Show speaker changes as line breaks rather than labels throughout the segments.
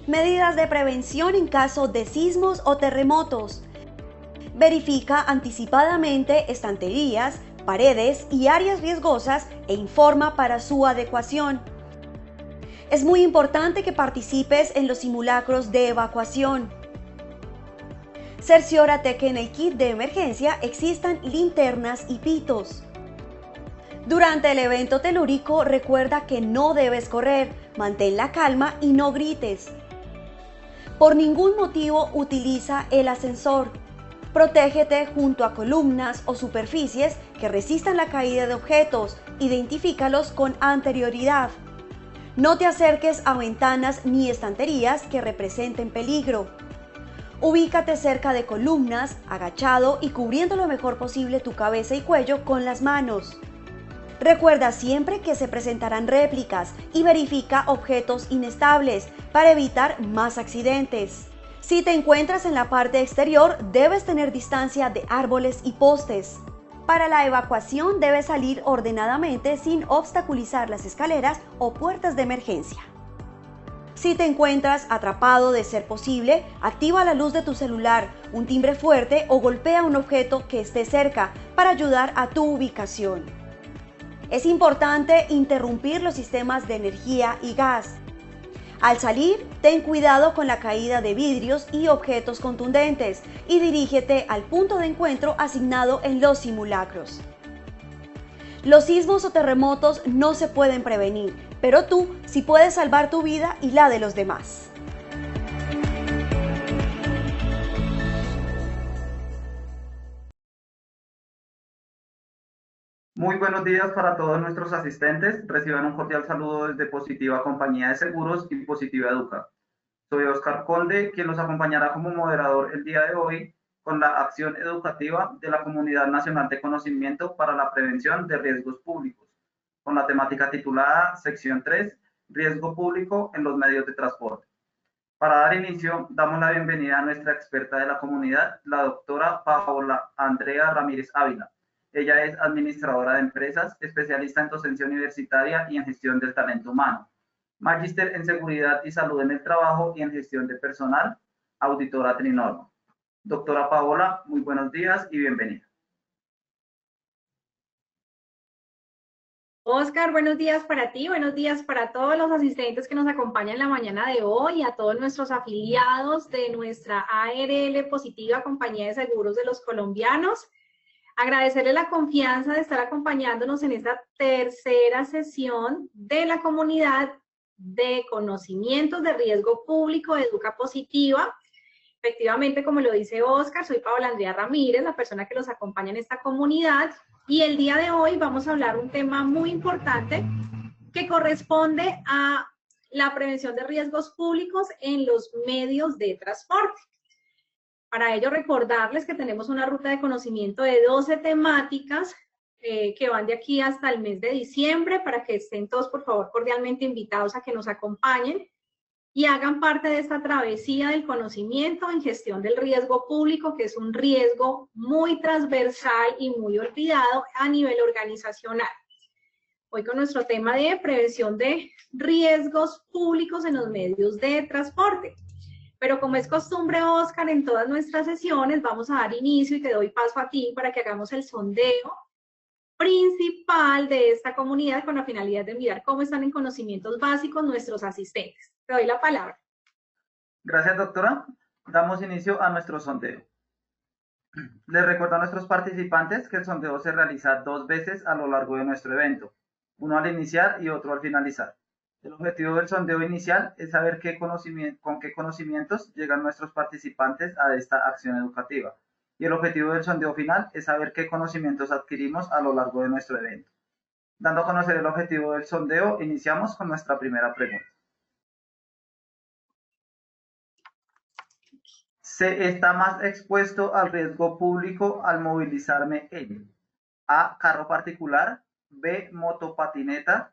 Medidas de prevención en caso de sismos o terremotos. Verifica anticipadamente estanterías, paredes y áreas riesgosas e informa para su adecuación. Es muy importante que participes en los simulacros de evacuación. Cerciórate que en el kit de emergencia existan linternas y pitos. Durante el evento telúrico, recuerda que no debes correr, mantén la calma y no grites. Por ningún motivo utiliza el ascensor. Protégete junto a columnas o superficies que resistan la caída de objetos. Identifícalos con anterioridad. No te acerques a ventanas ni estanterías que representen peligro. Ubícate cerca de columnas, agachado y cubriendo lo mejor posible tu cabeza y cuello con las manos. Recuerda siempre que se presentarán réplicas y verifica objetos inestables para evitar más accidentes. Si te encuentras en la parte exterior, debes tener distancia de árboles y postes. Para la evacuación debes salir ordenadamente sin obstaculizar las escaleras o puertas de emergencia. Si te encuentras atrapado, de ser posible, activa la luz de tu celular, un timbre fuerte o golpea un objeto que esté cerca para ayudar a tu ubicación. Es importante interrumpir los sistemas de energía y gas. Al salir, ten cuidado con la caída de vidrios y objetos contundentes y dirígete al punto de encuentro asignado en los simulacros. Los sismos o terremotos no se pueden prevenir, pero tú sí puedes salvar tu vida y la de los demás.
Muy buenos días para todos nuestros asistentes. Reciban un cordial saludo desde Positiva Compañía de Seguros y Positiva Educa. Soy Oscar Conde, quien los acompañará como moderador el día de hoy con la acción educativa de la Comunidad Nacional de Conocimiento para la Prevención de Riesgos Públicos, con la temática titulada Sección 3, Riesgo Público en los Medios de Transporte. Para dar inicio, damos la bienvenida a nuestra experta de la comunidad, la doctora Paola Andrea Ramírez Ávila. Ella es administradora de empresas, especialista en docencia universitaria y en gestión del talento humano, magíster en seguridad y salud en el trabajo y en gestión de personal, auditora Trinorma. Doctora Paola, muy buenos días y bienvenida.
Oscar, buenos días para ti, buenos días para todos los asistentes que nos acompañan en la mañana de hoy, a todos nuestros afiliados de nuestra ARL Positiva Compañía de Seguros de los Colombianos. Agradecerle la confianza de estar acompañándonos en esta tercera sesión de la comunidad de conocimientos de riesgo público de Educa Positiva. Efectivamente, como lo dice Oscar, soy Paola Andrea Ramírez, la persona que los acompaña en esta comunidad, y el día de hoy vamos a hablar un tema muy importante que corresponde a la prevención de riesgos públicos en los medios de transporte. Para ello, recordarles que tenemos una ruta de conocimiento de 12 temáticas que van de aquí hasta el mes de diciembre, para que estén todos, por favor, cordialmente invitados a que nos acompañen y hagan parte de esta travesía del conocimiento en gestión del riesgo público, que es un riesgo muy transversal y muy olvidado a nivel organizacional. Hoy con nuestro tema de prevención de riesgos públicos en los medios de transporte. Pero como es costumbre, Oscar, en todas nuestras sesiones vamos a dar inicio y te doy paso a ti para que hagamos el sondeo principal de esta comunidad con la finalidad de mirar cómo están en conocimientos básicos nuestros asistentes. Te doy la palabra.
Gracias, doctora. Damos inicio a nuestro sondeo. Les recuerdo a nuestros participantes que el sondeo se realiza 2 veces a lo largo de nuestro evento, uno al iniciar y otro al finalizar. El objetivo del sondeo inicial es saber con qué conocimientos llegan nuestros participantes a esta acción educativa. Y el objetivo del sondeo final es saber qué conocimientos adquirimos a lo largo de nuestro evento. Dando a conocer el objetivo del sondeo, iniciamos con nuestra primera pregunta. ¿Se está más expuesto al riesgo público al movilizarme en A, carro particular, B, motopatineta,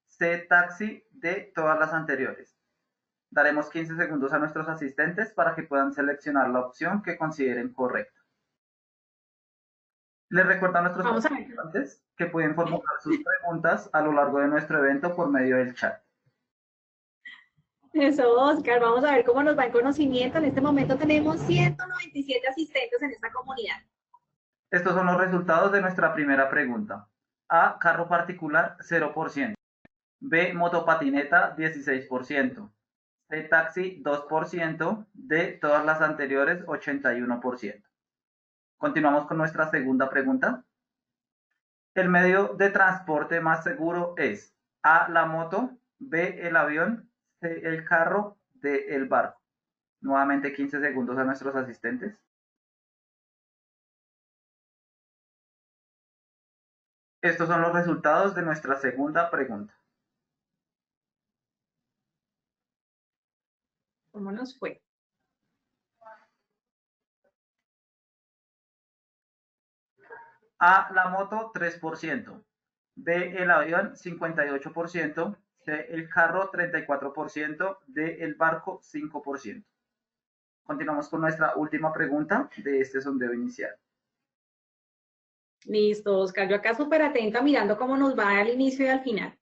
C, taxi, D, todas las anteriores? Daremos 15 segundos a nuestros asistentes para que puedan seleccionar la opción que consideren correcta. Les recuerdo a nuestros participantes que pueden formular sus preguntas a lo largo de nuestro evento por medio del chat.
Eso, Oscar, vamos a ver cómo nos va en conocimiento. En este momento tenemos 197 asistentes en esta comunidad.
Estos son los resultados de nuestra primera pregunta. A, carro particular, 0%. B, motopatineta, 16%. C, taxi, 2%. D, todas las anteriores, 81%. Continuamos con nuestra segunda pregunta. El medio de transporte más seguro es A, la moto, B, el avión, C, el carro, D, el barco. Nuevamente 15 segundos a nuestros asistentes. Estos son los resultados de nuestra segunda pregunta.
¿Cómo nos fue?
A, la moto, 3%. B, el avión, 58%. C, el carro, 34%. D, el barco, 5%. Continuamos con nuestra última pregunta de este sondeo inicial.
Listo, Oscar. Yo acá súper atenta mirando cómo nos va al inicio y al final.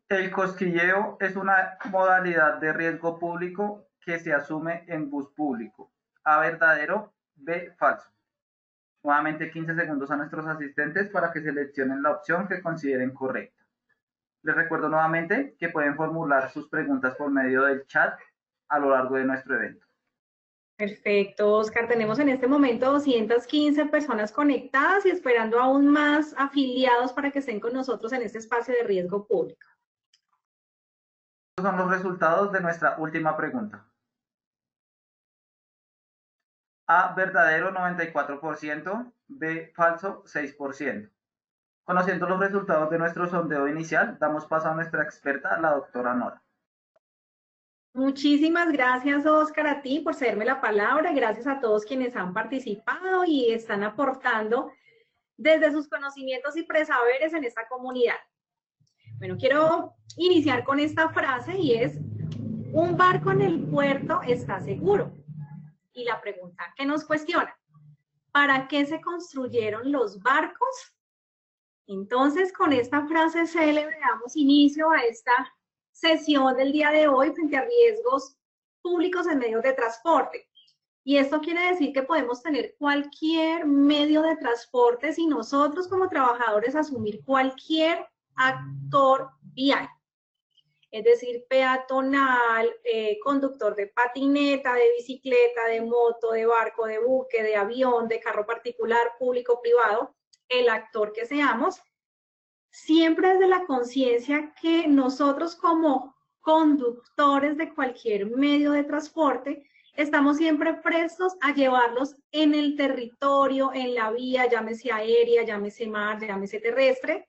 El cosquilleo es una modalidad de riesgo público que se asume en bus público. A, verdadero. B, falso. Nuevamente 15 segundos a nuestros asistentes para que seleccionen la opción que consideren correcta. Les recuerdo nuevamente que pueden formular sus preguntas por medio del chat a lo largo de nuestro evento.
Perfecto, Oscar. Tenemos en este momento 215 personas conectadas y esperando aún más afiliados para que estén con nosotros en este espacio de riesgo público.
Estos son los resultados de nuestra última pregunta. A, verdadero, 94%. B, falso, 6%. Conociendo los resultados de nuestro sondeo inicial, damos paso a nuestra experta, la doctora Nora.
Muchísimas gracias, Oscar, a ti por cederme la palabra. Gracias a todos quienes han participado y están aportando desde sus conocimientos y presaberes en esta comunidad. Bueno, quiero iniciar con esta frase y es: un barco en el puerto está seguro. Y la pregunta que nos cuestiona: ¿para qué se construyeron los barcos? Entonces, con esta frase célebre damos inicio a esta sesión del día de hoy frente a riesgos públicos en medios de transporte. Y esto quiere decir que podemos tener cualquier medio de transporte si nosotros como trabajadores asumir cualquier actor vial. Es decir, peatonal, conductor de patineta, de bicicleta, de moto, de barco, de buque, de avión, de carro particular, público, privado, el actor que seamos, siempre desde la conciencia que nosotros como conductores de cualquier medio de transporte estamos siempre prestos a llevarlos en el territorio, en la vía, llámese aérea, llámese mar, llámese terrestre,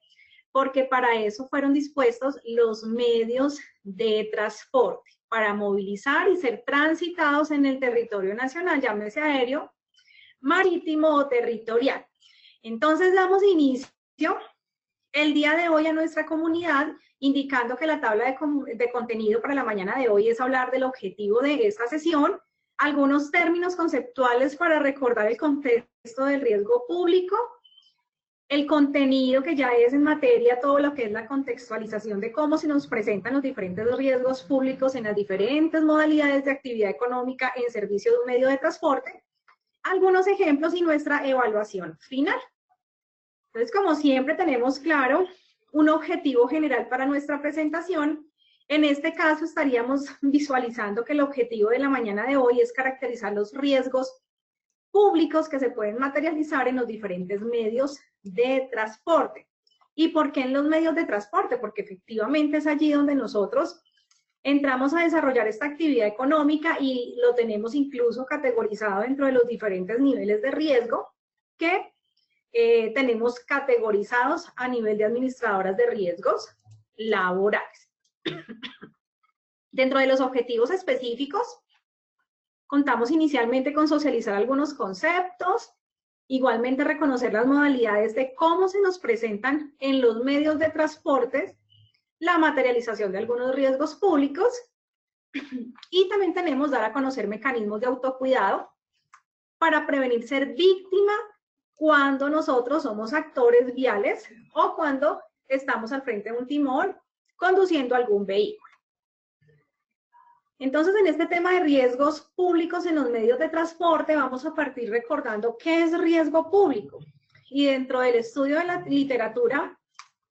porque para eso fueron dispuestos los medios de transporte, para movilizar y ser transitados en el territorio nacional, llámese aéreo, marítimo o territorial. Entonces damos inicio el día de hoy a nuestra comunidad, indicando que la tabla de contenido para la mañana de hoy es hablar del objetivo de esta sesión, algunos términos conceptuales para recordar el contexto del riesgo público, el contenido que ya es en materia, todo lo que es la contextualización de cómo se nos presentan los diferentes riesgos públicos en las diferentes modalidades de actividad económica en servicio de un medio de transporte, algunos ejemplos y nuestra evaluación final. Entonces, como siempre, tenemos claro un objetivo general para nuestra presentación. En este caso, estaríamos visualizando que el objetivo de la mañana de hoy es caracterizar los riesgos públicos que se pueden materializar en los diferentes medios de transporte. ¿Y por qué en los medios de transporte? Porque efectivamente es allí donde nosotros entramos a desarrollar esta actividad económica y lo tenemos incluso categorizado dentro de los diferentes niveles de riesgo que tenemos categorizados a nivel de administradoras de riesgos laborales. Dentro de los objetivos específicos, contamos inicialmente con socializar algunos conceptos, igualmente reconocer las modalidades de cómo se nos presentan en los medios de transporte la materialización de algunos riesgos públicos y también tenemos dar a conocer mecanismos de autocuidado para prevenir ser víctima cuando nosotros somos actores viales o cuando estamos al frente de un timón conduciendo algún vehículo. Entonces, en este tema de riesgos públicos en los medios de transporte, vamos a partir recordando qué es riesgo público. Y dentro del estudio de la literatura,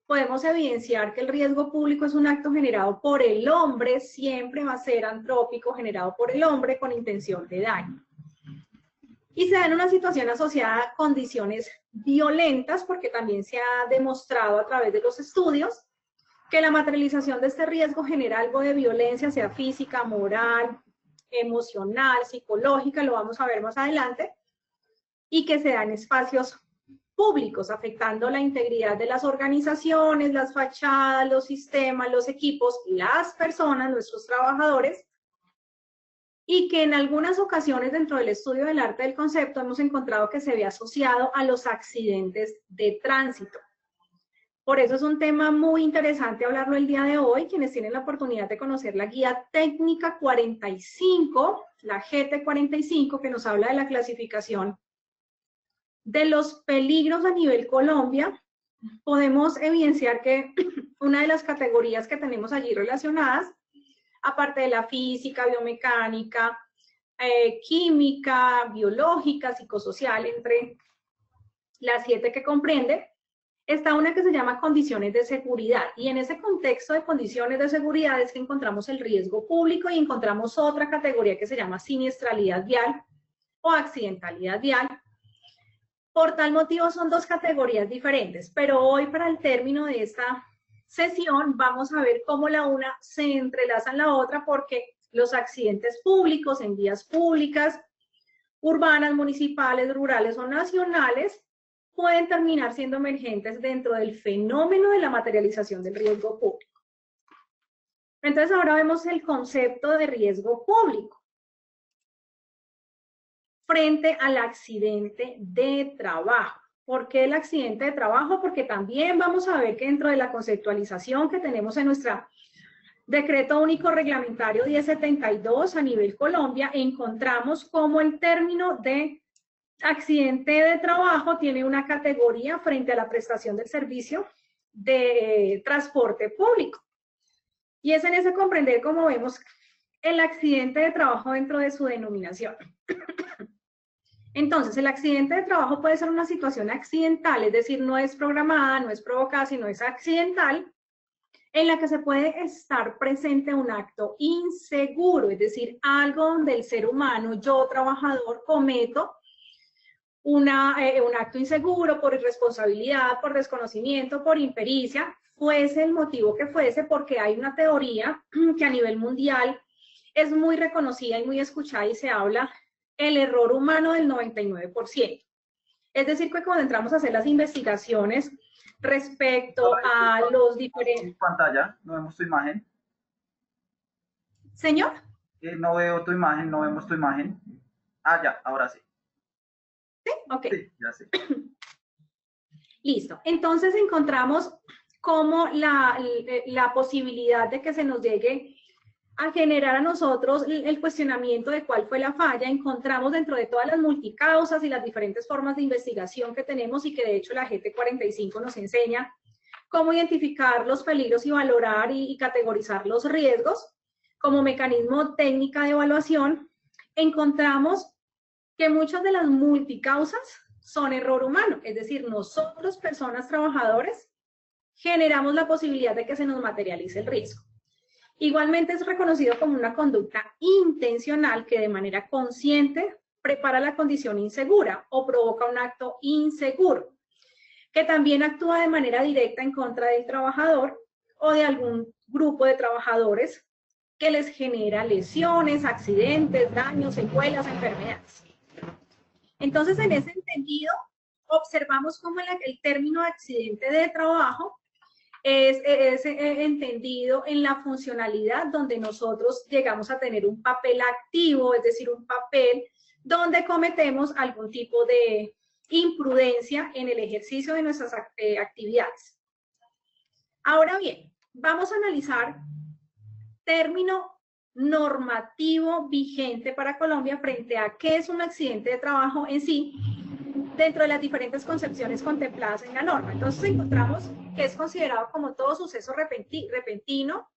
podemos evidenciar que el riesgo público es un acto generado por el hombre, siempre va a ser antrópico, generado por el hombre con intención de daño. Y se da en una situación asociada a condiciones violentas, porque también se ha demostrado a través de los estudios que la materialización de este riesgo genera algo de violencia, sea física, moral, emocional, psicológica, lo vamos a ver más adelante, y que se da en espacios públicos, afectando la integridad de las organizaciones, las fachadas, los sistemas, los equipos, las personas, nuestros trabajadores, y que en algunas ocasiones dentro del estudio del arte del concepto hemos encontrado que se ve asociado a los accidentes de tránsito. Por eso es un tema muy interesante hablarlo el día de hoy. Quienes tienen la oportunidad de conocer la guía técnica 45, la GT45, que nos habla de la clasificación de los peligros a nivel Colombia, podemos evidenciar que una de las categorías que tenemos allí relacionadas, aparte de la física, biomecánica, química, biológica, psicosocial, entre las 7 que comprende, está una que se llama condiciones de seguridad, y en ese contexto de condiciones de seguridad es que encontramos el riesgo público y encontramos otra categoría que se llama siniestralidad vial o accidentalidad vial. Por tal motivo son 2 categorías diferentes, pero hoy para el término de esta sesión vamos a ver cómo la una se entrelaza en la otra, porque los accidentes públicos en vías públicas, urbanas, municipales, rurales o nacionales, pueden terminar siendo emergentes dentro del fenómeno de la materialización del riesgo público. Entonces ahora vemos el concepto de riesgo público frente al accidente de trabajo. ¿Por qué el accidente de trabajo? Porque también vamos a ver que dentro de la conceptualización que tenemos en nuestro Decreto Único Reglamentario 1072 a nivel Colombia, encontramos como el término de accidente de trabajo tiene una categoría frente a la prestación del servicio de transporte público. Y es en ese comprender como vemos el accidente de trabajo dentro de su denominación. Entonces, el accidente de trabajo puede ser una situación accidental, es decir, no es programada, no es provocada, sino es accidental, en la que se puede estar presente un acto inseguro, es decir, algo donde el ser humano, yo trabajador, cometo un acto inseguro por irresponsabilidad, por desconocimiento, por impericia, fuese el motivo que fuese, porque hay una teoría que a nivel mundial es muy reconocida y muy escuchada y se habla el error humano del 99%. Es decir, que cuando entramos a hacer las investigaciones respecto a los diferentes...
En pantalla, no vemos tu imagen.
¿Señor?
No veo tu imagen, no vemos tu imagen. Ah, ya, ahora sí.
¿Sí? Ok.
Sí, ya sé.
Listo. Entonces encontramos como la posibilidad de que se nos llegue a generar a nosotros el cuestionamiento de cuál fue la falla. Encontramos dentro de todas las multicausas y las diferentes formas de investigación que tenemos, y que de hecho la GT45 nos enseña cómo identificar los peligros y valorar y categorizar los riesgos como mecanismo técnica de evaluación, encontramos que muchas de las multicausas son error humano, es decir, nosotros, personas, trabajadores, generamos la posibilidad de que se nos materialice el riesgo. Igualmente es reconocido como una conducta intencional que de manera consciente prepara la condición insegura o provoca un acto inseguro, que también actúa de manera directa en contra del trabajador o de algún grupo de trabajadores que les genera lesiones, accidentes, daños, secuelas, enfermedades. Entonces, en ese entendido, observamos cómo el término accidente de trabajo es entendido en la funcionalidad donde nosotros llegamos a tener un papel activo, es decir, un papel donde cometemos algún tipo de imprudencia en el ejercicio de nuestras actividades. Ahora bien, vamos a analizar término normativo vigente para Colombia frente a qué es un accidente de trabajo en sí, dentro de las diferentes concepciones contempladas en la norma. Entonces encontramos que es considerado como todo suceso repentino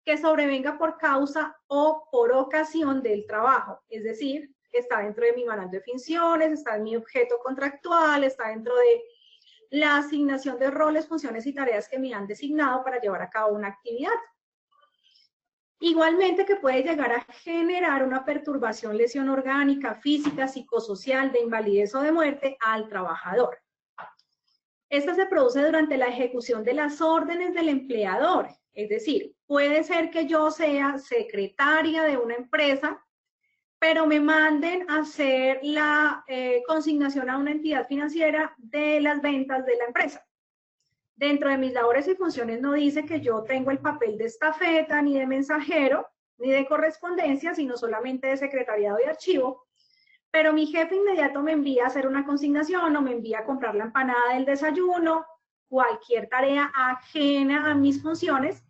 que sobrevenga por causa o por ocasión del trabajo, es decir, está dentro de mi manual de funciones, está en mi objeto contractual, está dentro de la asignación de roles, funciones y tareas que me han designado para llevar a cabo una actividad. Igualmente que puede llegar a generar una perturbación, lesión orgánica, física, psicosocial, de invalidez o de muerte al trabajador. Esta se produce durante la ejecución de las órdenes del empleador, es decir, puede ser que yo sea secretaria de una empresa, pero me manden a hacer la consignación a una entidad financiera de las ventas de la empresa. Dentro de mis labores y funciones no dice que yo tengo el papel de estafeta, ni de mensajero, ni de correspondencia, sino solamente de secretariado y archivo, pero mi jefe inmediato me envía a hacer una consignación o me envía a comprar la empanada del desayuno, cualquier tarea ajena a mis funciones,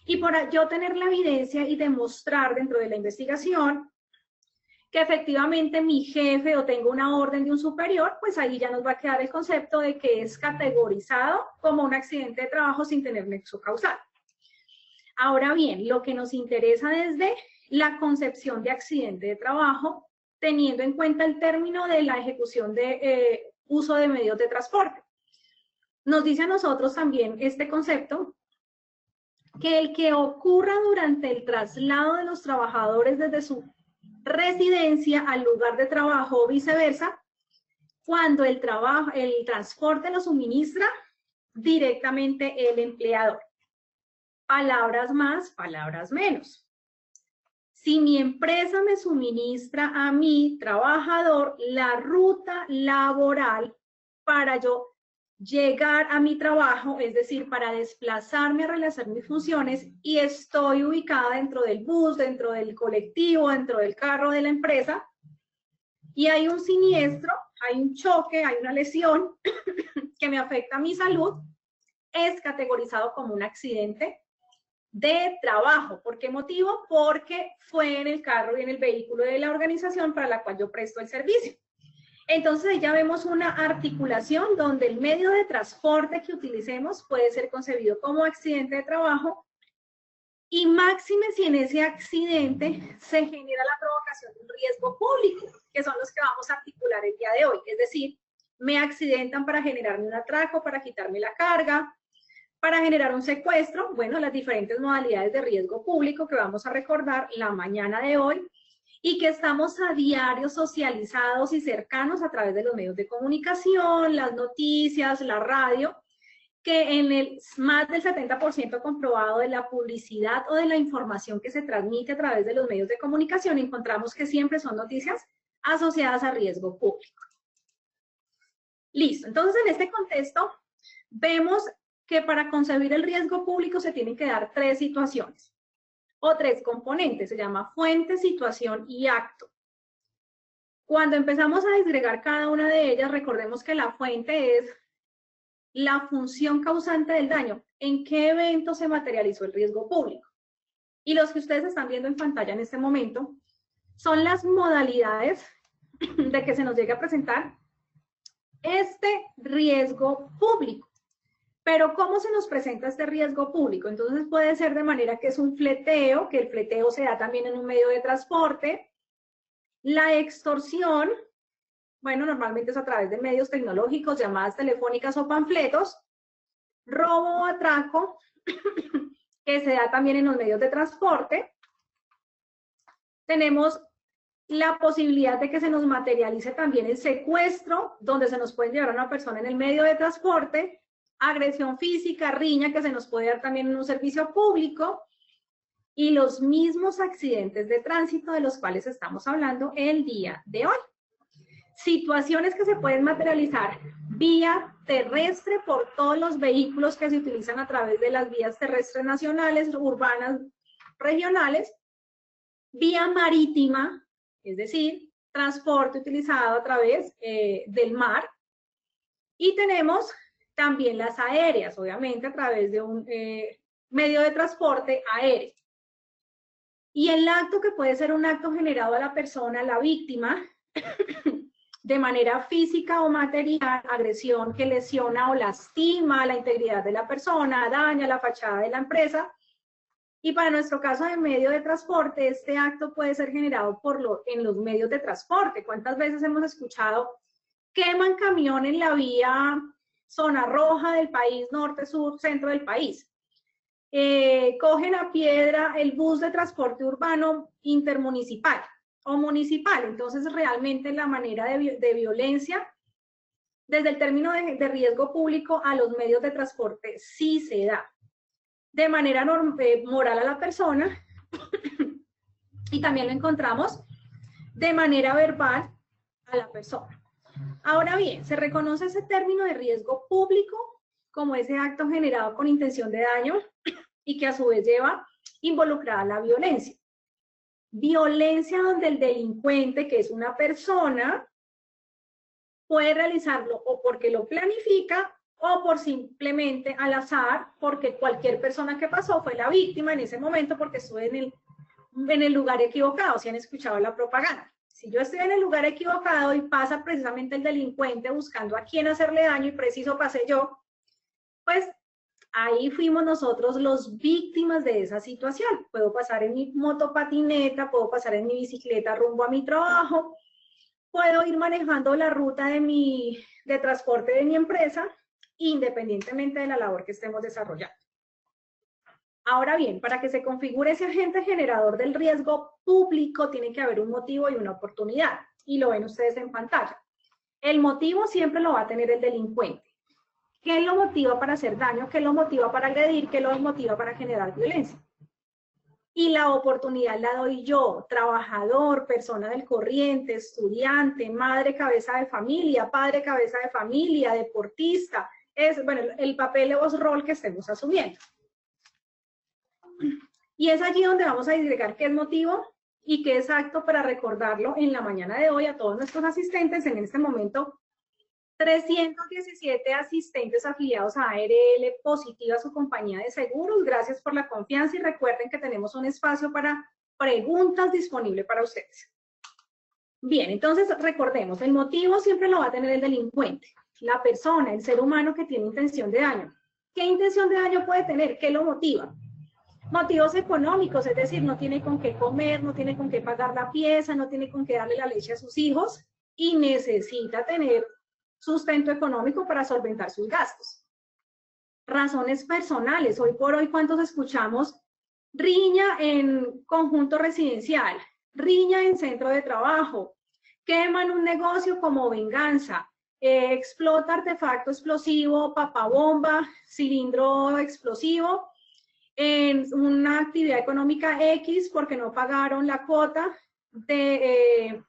y por yo tener la evidencia y demostrar dentro de la investigación que efectivamente mi jefe o tengo una orden de un superior, pues ahí ya nos va a quedar el concepto de que es categorizado como un accidente de trabajo sin tener nexo causal. Ahora bien, lo que nos interesa desde la concepción de accidente de trabajo, teniendo en cuenta el término de la ejecución de uso de medios de transporte. Nos dice a nosotros también este concepto que el que ocurra durante el traslado de los trabajadores desde su residencia al lugar de trabajo o viceversa, cuando el transporte lo suministra directamente el empleador. Palabras más, palabras menos. Si mi empresa me suministra a mi trabajador la ruta laboral para yo llegar a mi trabajo, es decir, para desplazarme a realizar mis funciones, y estoy ubicada dentro del bus, dentro del colectivo, dentro del carro de la empresa, y hay un siniestro, hay un choque, hay una lesión que me afecta a mi salud, es categorizado como un accidente de trabajo. ¿Por qué motivo? Porque fue en el carro y en el vehículo de la organización para la cual yo presto el servicio. Entonces ya vemos una articulación donde el medio de transporte que utilicemos puede ser concebido como accidente de trabajo, y máxime si en ese accidente se genera la provocación de un riesgo público, que son los que vamos a articular el día de hoy. Es decir, me accidentan para generarme un atraco, para quitarme la carga, para generar un secuestro. Bueno, las diferentes modalidades de riesgo público que vamos a recordar la mañana de hoy, y que estamos a diario socializados y cercanos a través de los medios de comunicación, las noticias, la radio, que en el más del 70% comprobado de la publicidad o de la información que se transmite a través de los medios de comunicación, encontramos que siempre son noticias asociadas a riesgo público. Listo, entonces en este contexto vemos que para concebir el riesgo público se tienen que dar tres situaciones o tres componentes, se llama fuente, situación y acto. Cuando empezamos a disgregar cada una de ellas, recordemos que la fuente es la función causante del daño, en qué evento se materializó el riesgo público. Y los que ustedes están viendo en pantalla en este momento son las modalidades de que se nos llegue a presentar este riesgo público. Pero ¿cómo se nos presenta este riesgo público? Entonces puede ser de manera que es un fleteo, que el fleteo se da también en un medio de transporte. La extorsión, bueno, normalmente es a través de medios tecnológicos, llamadas telefónicas o panfletos. Robo o atraco, que se da también en los medios de transporte. Tenemos la posibilidad de que se nos materialice también el secuestro, donde se nos puede llevar a una persona en el medio de transporte. Agresión física, riña, que se nos puede dar también en un servicio público, y los mismos accidentes de tránsito de los cuales estamos hablando el día de hoy. Situaciones que se pueden materializar vía terrestre por todos los vehículos que se utilizan a través de las vías terrestres nacionales, urbanas, regionales, vía marítima, es decir, transporte utilizado a través del mar, y tenemos también las aéreas, obviamente a través de un medio de transporte aéreo. Y el acto, que puede ser un acto generado a la persona, la víctima, de manera física o material, agresión que lesiona o lastima la integridad de la persona, daña la fachada de la empresa, Y para nuestro caso de medio de transporte, este acto puede ser generado en los medios de transporte. ¿Cuántas veces hemos escuchado queman camión en la vía zona roja del país, norte, sur, centro del país? Cogen a piedra el bus de transporte urbano intermunicipal o municipal. Entonces, realmente la manera de violencia, desde el término de riesgo público a los medios de transporte, sí se da. De manera moral a la persona y también lo encontramos de manera verbal a la persona. Ahora bien, se reconoce ese término de riesgo público como ese acto generado con intención de daño y que a su vez lleva involucrada la violencia. Violencia donde el delincuente, que es una persona, puede realizarlo o porque lo planifica o por simplemente al azar, porque cualquier persona que pasó fue la víctima en ese momento porque estuve en el lugar equivocado, si han escuchado la propaganda. Si yo estoy en el lugar equivocado y pasa precisamente el delincuente buscando a quién hacerle daño y preciso pasé yo, pues ahí fuimos nosotros los víctimas de esa situación. Puedo pasar en mi motopatineta, puedo pasar en mi bicicleta rumbo a mi trabajo, puedo ir manejando la ruta de transporte de mi empresa, independientemente de la labor que estemos desarrollando. Ahora bien, para que se configure ese agente generador del riesgo público, tiene que haber un motivo y una oportunidad, y lo ven ustedes en pantalla. El motivo siempre lo va a tener el delincuente. ¿Qué lo motiva para hacer daño? ¿Qué lo motiva para agredir? ¿Qué lo motiva para generar violencia? Y la oportunidad la doy yo, trabajador, persona del corriente, estudiante, madre cabeza de familia, padre cabeza de familia, deportista, bueno, el papel o rol que estemos asumiendo. Y es allí donde vamos a disgregar qué es motivo y qué es acto para recordarlo en la mañana de hoy a todos nuestros asistentes. En este momento, 317 asistentes afiliados a ARL Positiva, su compañía de seguros. Gracias por la confianza y recuerden que tenemos un espacio para preguntas disponible para ustedes. Bien, entonces recordemos, el motivo siempre lo va a tener el delincuente, la persona, el ser humano que tiene intención de daño. ¿Qué intención de daño puede tener? ¿Qué lo motiva? Motivos económicos, es decir, no tiene con qué comer, no tiene con qué pagar la pieza, no tiene con qué darle la leche a sus hijos y necesita tener sustento económico para solventar sus gastos. Razones personales, hoy por hoy, ¿cuántos escuchamos? Riña en conjunto residencial, riña en centro de trabajo, queman un negocio como venganza, explota artefacto explosivo, papabomba, cilindro explosivo, en una actividad económica X porque no pagaron la cuota de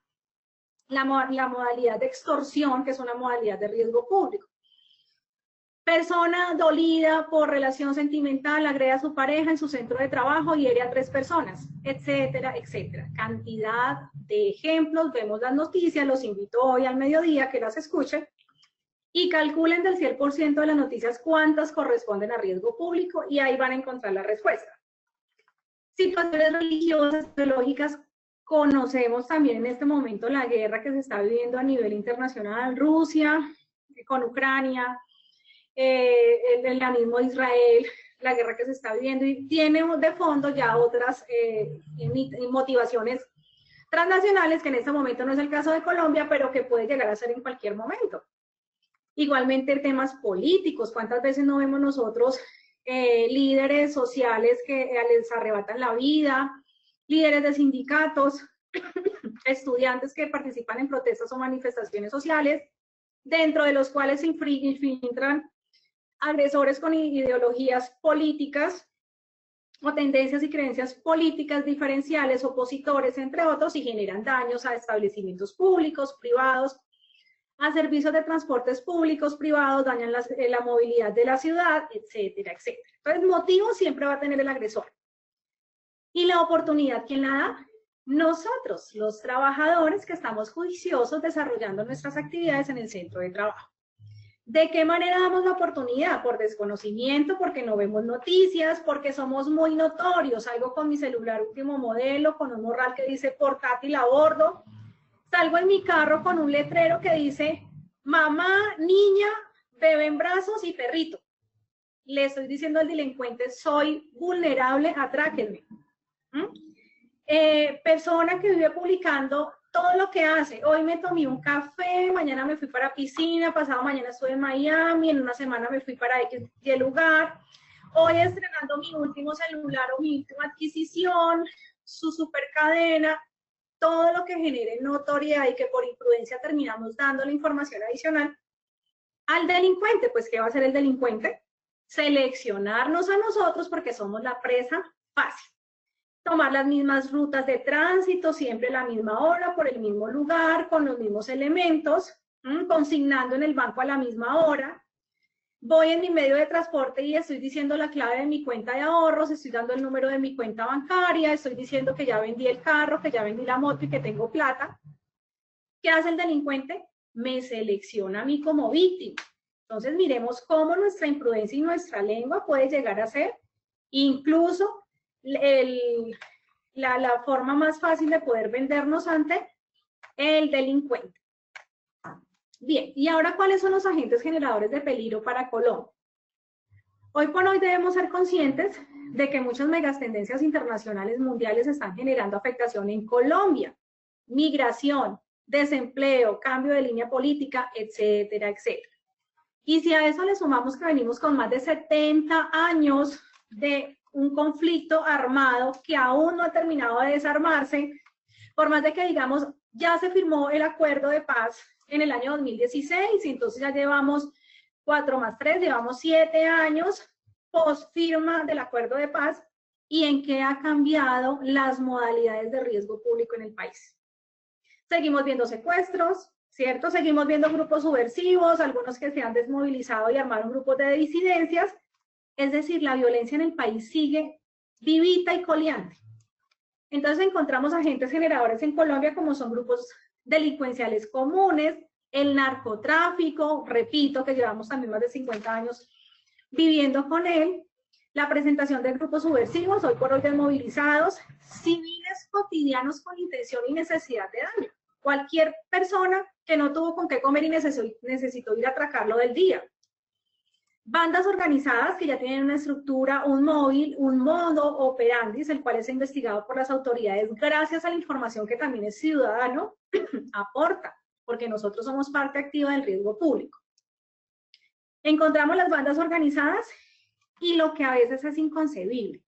la modalidad de extorsión, que es una modalidad de riesgo público. Persona dolida por relación sentimental agrede a su pareja en su centro de trabajo y hiere a 3 personas, etcétera, etcétera. Cantidad de ejemplos, vemos las noticias, los invito hoy al mediodía que las escuchen y calculen del 100% de las noticias cuántas corresponden a riesgo público y ahí van a encontrar la respuesta. Situaciones religiosas, teológicas, conocemos también en este momento la guerra que se está viviendo a nivel internacional, Rusia con Ucrania, el islamismo de Israel, la guerra que se está viviendo y tiene de fondo ya otras motivaciones transnacionales que en este momento no es el caso de Colombia, pero que puede llegar a ser en cualquier momento. Igualmente temas políticos, ¿cuántas veces no vemos nosotros líderes sociales que les arrebatan la vida, líderes de sindicatos, estudiantes que participan en protestas o manifestaciones sociales, dentro de los cuales se infiltran agresores con ideologías políticas o tendencias y creencias políticas diferenciales, opositores, entre otros, y generan daños a establecimientos públicos, privados, a servicios de transportes públicos, privados, dañan la movilidad de la ciudad, etcétera, etcétera. Entonces, motivo siempre va a tener el agresor. Y la oportunidad, ¿quién la da? Nosotros, los trabajadores que estamos juiciosos desarrollando nuestras actividades en el centro de trabajo. ¿De qué manera damos la oportunidad? Por desconocimiento, porque no vemos noticias, porque somos muy notorios. Salgo con mi celular último modelo, con un morral que dice portátil a bordo. Salgo en mi carro con un letrero que dice mamá, niña, bebé en brazos y perrito. le estoy diciendo al delincuente, soy vulnerable, atráquenme. Persona que vive publicando todo lo que hace. Hoy me tomé un café, mañana me fui para piscina, pasado mañana estuve en Miami, en una semana me fui para X lugar. Hoy estrenando mi último celular o mi última adquisición, su super cadena, todo lo que genere notoriedad y que por imprudencia terminamos dando la información adicional al delincuente. Pues, ¿qué va a hacer el delincuente? Seleccionarnos a nosotros porque somos la presa fácil. Tomar las mismas rutas de tránsito, siempre a la misma hora, por el mismo lugar, con los mismos elementos, consignando en el banco a la misma hora. Voy en mi medio de transporte y estoy diciendo la clave de mi cuenta de ahorros, estoy dando el número de mi cuenta bancaria, estoy diciendo que ya vendí el carro, que ya vendí la moto y que tengo plata. ¿Qué hace el delincuente? Me selecciona a mí como víctima. Entonces miremos cómo nuestra imprudencia y nuestra lengua puede llegar a ser incluso la forma más fácil de poder vendernos ante el delincuente. Bien, y ahora, ¿cuáles son los agentes generadores de peligro para Colombia? Hoy por hoy debemos ser conscientes de que muchas megatendencias internacionales mundiales están generando afectación en Colombia. Migración, desempleo, cambio de línea política, etcétera, etcétera. Y si a eso le sumamos que venimos con más de 70 años de un conflicto armado que aún no ha terminado de desarmarse, por más de que digamos, ya se firmó el acuerdo de paz en el año 2016, y entonces ya llevamos 4 más 3, llevamos 7 años post firma del acuerdo de paz, y en qué ha cambiado las modalidades de riesgo público en el país. Seguimos viendo secuestros, ¿cierto? Seguimos viendo grupos subversivos, algunos que se han desmovilizado y armaron grupos de disidencias. Es decir, la violencia en el país sigue vivita y coleante. Entonces encontramos agentes generadores en Colombia como son grupos delincuenciales comunes, el narcotráfico, repito que llevamos también más de 50 años viviendo con él, la presentación de grupos subversivos, hoy por hoy desmovilizados, civiles cotidianos con intención y necesidad de daño. Cualquier persona que no tuvo con qué comer y necesitó ir a atracarlo del día. Bandas organizadas que ya tienen una estructura, un móvil, un modo operandi, el cual es investigado por las autoridades gracias a la información que también el ciudadano aporta, porque nosotros somos parte activa del riesgo público. Encontramos las bandas organizadas y lo que a veces es inconcebible.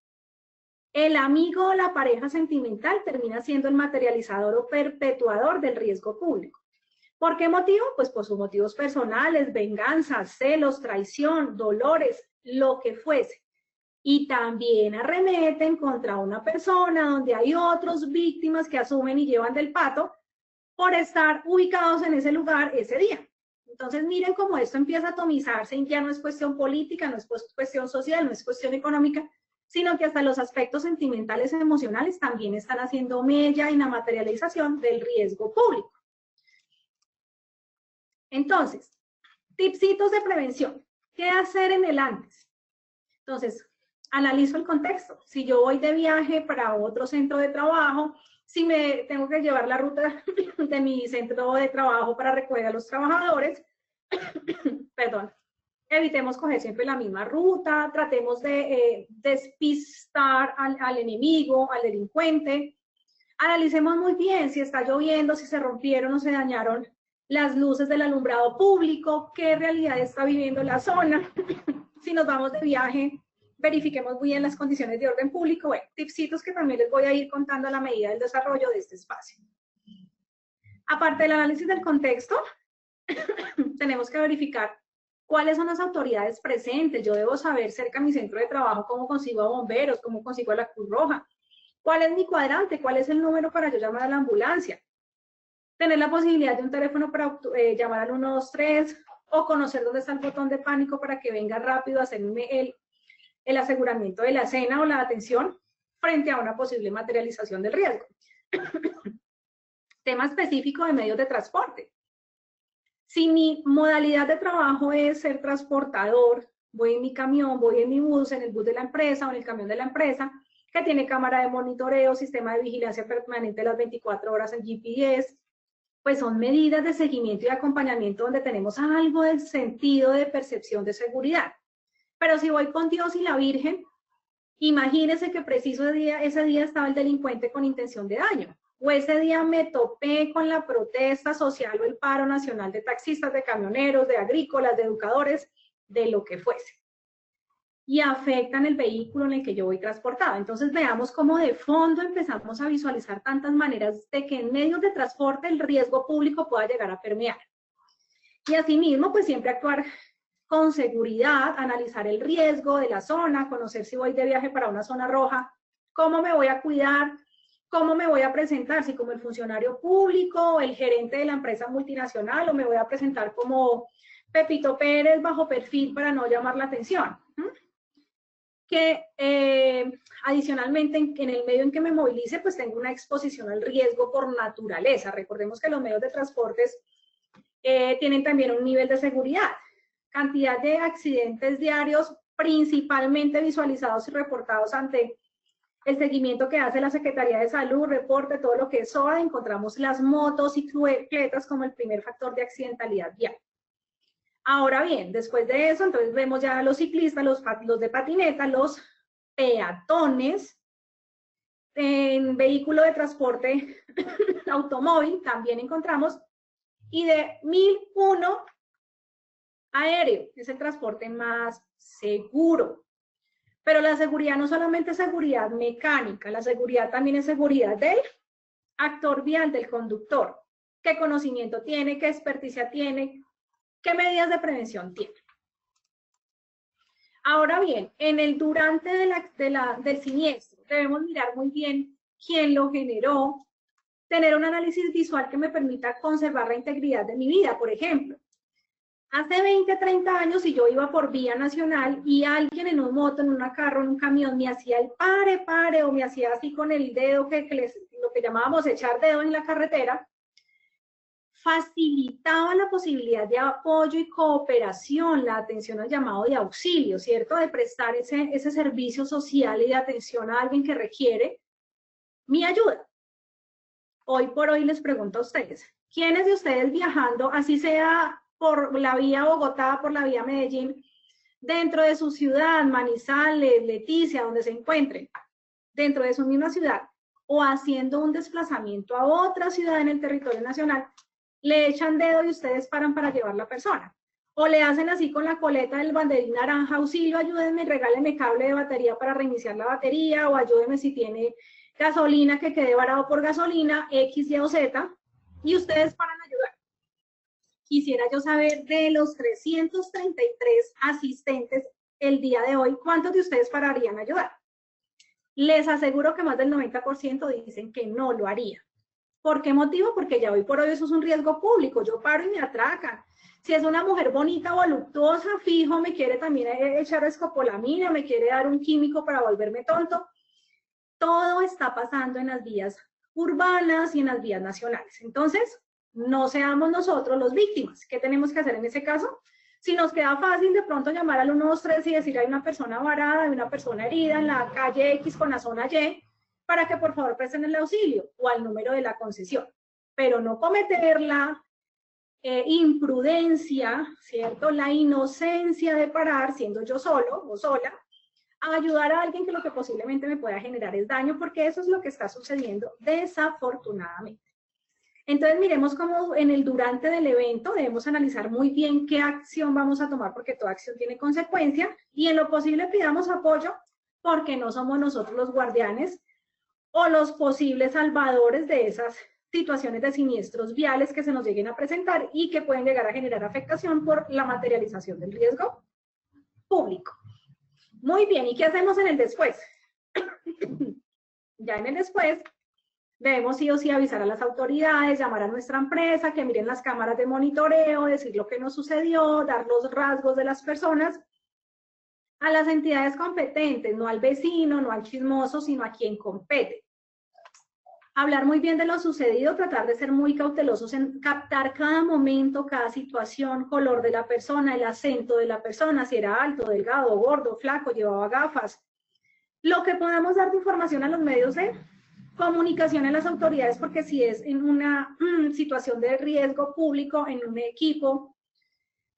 El amigo o la pareja sentimental termina siendo el materializador o perpetuador del riesgo público. ¿Por qué motivo? Pues por sus motivos personales, venganza, celos, traición, dolores, lo que fuese. Y también arremeten contra una persona donde hay otras víctimas que asumen y llevan del pato por estar ubicados en ese lugar ese día. Entonces miren cómo esto empieza a atomizarse y ya no es cuestión política, no es cuestión social, no es cuestión económica, sino que hasta los aspectos sentimentales y emocionales también están haciendo mella en la materialización del riesgo público. Entonces, tipsitos de prevención. ¿Qué hacer en el antes? Entonces, analizo el contexto. Si yo voy de viaje para otro centro de trabajo, si me tengo que llevar la ruta de mi centro de trabajo para recoger a los trabajadores, perdón, evitemos coger siempre la misma ruta, tratemos de despistar al enemigo, al delincuente. Analicemos muy bien si está lloviendo, si se rompieron o se dañaron las luces del alumbrado público, qué realidad está viviendo la zona. Si nos vamos de viaje, verifiquemos muy bien las condiciones de orden público. Bueno, tipsitos que también les voy a ir contando a la medida del desarrollo de este espacio. Aparte del análisis del contexto, tenemos que verificar cuáles son las autoridades presentes. Yo debo saber cerca de mi centro de trabajo cómo consigo a bomberos, cómo consigo a la Cruz Roja, cuál es mi cuadrante, cuál es el número para yo llamar a la ambulancia. Tener la posibilidad de un teléfono para llamar al 123 o conocer dónde está el botón de pánico para que venga rápido a hacerme el aseguramiento de la escena o la atención frente a una posible materialización del riesgo. Tema específico de medios de transporte. Si mi modalidad de trabajo es ser transportador, voy en mi camión, voy en mi bus, en el bus de la empresa o en el camión de la empresa, que tiene cámara de monitoreo, sistema de vigilancia permanente las 24 horas en GPS, pues son medidas de seguimiento y acompañamiento donde tenemos algo del sentido de percepción de seguridad. Pero si voy con Dios y la Virgen, imagínese que preciso ese día estaba el delincuente con intención de daño. O ese día me topé con la protesta social o el paro nacional de taxistas, de camioneros, de agrícolas, de educadores, de lo que fuese. Y afectan el vehículo en el que yo voy transportado. Entonces veamos cómo de fondo empezamos a visualizar tantas maneras de que en medios de transporte el riesgo público pueda llegar a permear. Y asimismo, pues siempre actuar con seguridad, analizar el riesgo de la zona, conocer si voy de viaje para una zona roja, cómo me voy a cuidar, cómo me voy a presentar, si como el funcionario público o el gerente de la empresa multinacional, o me voy a presentar como Pepito Pérez bajo perfil para no llamar la atención. Que adicionalmente en el medio en que me movilice, pues tengo una exposición al riesgo por naturaleza. Recordemos que los medios de transportes tienen también un nivel de seguridad. Cantidad de accidentes diarios, principalmente visualizados y reportados ante el seguimiento que hace la Secretaría de Salud, reporte, todo lo que es SOA, encontramos las motos y bicicletas como el primer factor de accidentalidad vial. Ahora bien, después de eso, entonces vemos ya a los ciclistas, los de patineta, los peatones, en vehículo de transporte automóvil también encontramos, y de 1001 aéreo, es el transporte más seguro. Pero la seguridad no solamente es seguridad mecánica, la seguridad también es seguridad del actor vial, del conductor. ¿Qué conocimiento tiene? ¿Qué experticia tiene? ¿Qué medidas de prevención tiene? Ahora bien, en el durante del siniestro, debemos mirar muy bien quién lo generó, tener un análisis visual que me permita conservar la integridad de mi vida. Por ejemplo, hace 20, 30 años, si yo iba por vía nacional y alguien en un moto, en una carro, en un camión, me hacía el pare, o me hacía así con el dedo, lo que llamábamos echar dedo en la carretera, facilitaba la posibilidad de apoyo y cooperación, la atención al llamado de auxilio, ¿cierto? De prestar ese servicio social y de atención a alguien que requiere mi ayuda. Hoy por hoy les pregunto a ustedes, ¿quiénes de ustedes viajando, así sea por la vía Bogotá, por la vía Medellín, dentro de su ciudad, Manizales, Leticia, donde se encuentren, dentro de su misma ciudad, o haciendo un desplazamiento a otra ciudad en el territorio nacional, le echan dedo y ustedes paran para llevar la persona? O le hacen así con la coleta del banderín naranja, auxilio, ayúdenme, regálenme cable de batería para reiniciar la batería, o ayúdenme si tiene gasolina que quede varado por gasolina, X, Y o Z, y ustedes paran a ayudar. Quisiera yo saber de los 333 asistentes el día de hoy, ¿cuántos de ustedes pararían a ayudar? Les aseguro que más del 90% dicen que no lo haría. ¿Por qué motivo? Porque ya hoy por hoy eso es un riesgo público. Yo paro y me atracan. Si es una mujer bonita, voluptuosa, fijo, me quiere también echar escopolamina, me quiere dar un químico para volverme tonto. Todo está pasando en las vías urbanas y en las vías nacionales. Entonces, no seamos nosotros los víctimas. ¿Qué tenemos que hacer en ese caso? Si nos queda fácil de pronto llamar al 123 y decir hay una persona varada, hay una persona herida en la calle X con la zona Y, para que por favor presten el auxilio, o al número de la concesión. Pero no cometer la imprudencia, ¿cierto? La inocencia de parar, siendo yo solo o sola, a ayudar a alguien que lo que posiblemente me pueda generar es daño, porque eso es lo que está sucediendo desafortunadamente. Entonces miremos cómo en el durante del evento debemos analizar muy bien qué acción vamos a tomar, porque toda acción tiene consecuencia, y en lo posible pidamos apoyo, porque no somos nosotros los guardianes o los posibles salvadores de esas situaciones de siniestros viales que se nos lleguen a presentar y que pueden llegar a generar afectación por la materialización del riesgo público. Muy bien, ¿y qué hacemos en el después? Ya en el después debemos sí o sí avisar a las autoridades, llamar a nuestra empresa, que miren las cámaras de monitoreo, decir lo que nos sucedió, dar los rasgos de las personas a las entidades competentes, no al vecino, no al chismoso, sino a quien compete. Hablar muy bien de lo sucedido, tratar de ser muy cautelosos en captar cada momento, cada situación, color de la persona, el acento de la persona, si era alto, delgado, gordo, flaco, llevaba gafas. Lo que podamos dar de información a los medios de comunicación a las autoridades, porque si es en una situación de riesgo público, en un equipo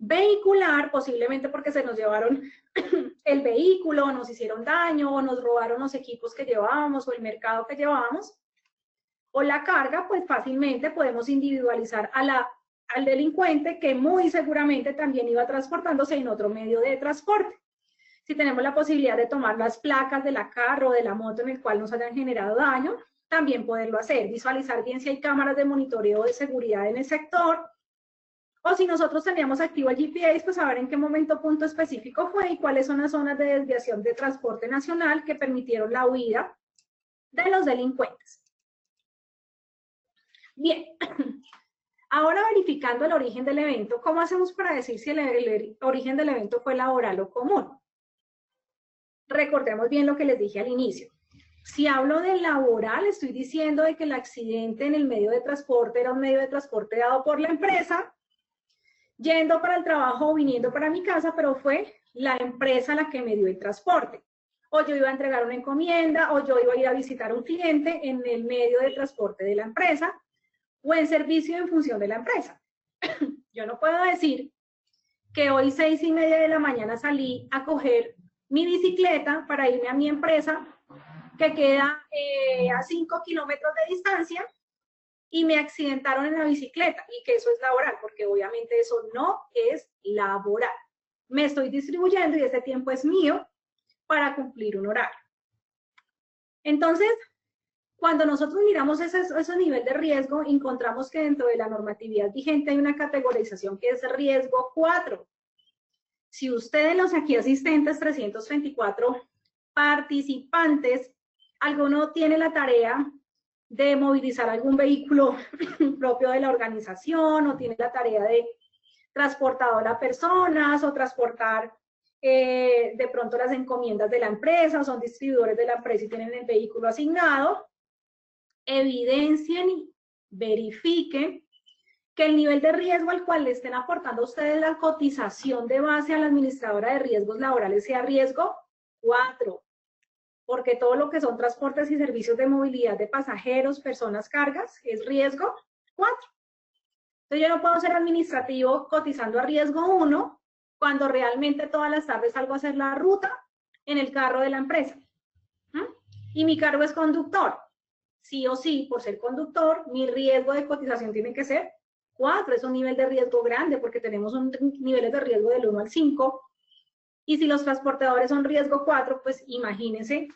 vehicular, posiblemente porque se nos llevaron el vehículo, nos hicieron daño, o nos robaron los equipos que llevábamos, o el mercado que llevábamos, o la carga, pues fácilmente podemos individualizar al delincuente que muy seguramente también iba transportándose en otro medio de transporte. Si tenemos la posibilidad de tomar las placas de la carro o de la moto en el cual nos hayan generado daño, también poderlo hacer, visualizar bien si hay cámaras de monitoreo de seguridad en el sector, o si nosotros teníamos activo el GPS, pues saber en qué momento, punto específico fue y cuáles son las zonas de desviación de transporte nacional que permitieron la huida de los delincuentes. Bien, ahora verificando el origen del evento, ¿cómo hacemos para decir si el origen del evento fue laboral o común? Recordemos bien lo que les dije al inicio. Si hablo de laboral, estoy diciendo de que el accidente en el medio de transporte era un medio de transporte dado por la empresa, yendo para el trabajo o viniendo para mi casa, pero fue la empresa la que me dio el transporte. O yo iba a entregar una encomienda, o yo iba a ir a visitar a un cliente en el medio de transporte de la empresa, o en servicio en función de la empresa. Yo no puedo decir que hoy 6:30 de la mañana salí a coger mi bicicleta para irme a mi empresa, que queda a 5 kilómetros de distancia, y me accidentaron en la bicicleta, y que eso es laboral, porque obviamente eso no es laboral. Me estoy distribuyendo y ese tiempo es mío para cumplir un horario. Entonces, cuando nosotros miramos ese nivel de riesgo, encontramos que dentro de la normatividad vigente hay una categorización que es riesgo 4. Si ustedes, los aquí asistentes, 324 participantes, alguno tiene la tarea de movilizar algún vehículo propio de la organización, o tiene la tarea de transportador a personas, o transportar de pronto las encomiendas de la empresa, o son distribuidores de la empresa y tienen el vehículo asignado, evidencien y verifiquen que el nivel de riesgo al cual le estén aportando ustedes la cotización de base a la administradora de riesgos laborales sea riesgo 4, porque todo lo que son transportes y servicios de movilidad de pasajeros, personas, cargas, es riesgo 4. Entonces yo no puedo ser administrativo cotizando a riesgo 1 cuando realmente todas las tardes salgo a hacer la ruta en el carro de la empresa. Y mi cargo es conductor. Sí o sí, por ser conductor, mi riesgo de cotización tiene que ser 4, es un nivel de riesgo grande porque tenemos niveles de riesgo del 1 al 5, y si los transportadores son riesgo 4, pues imagínense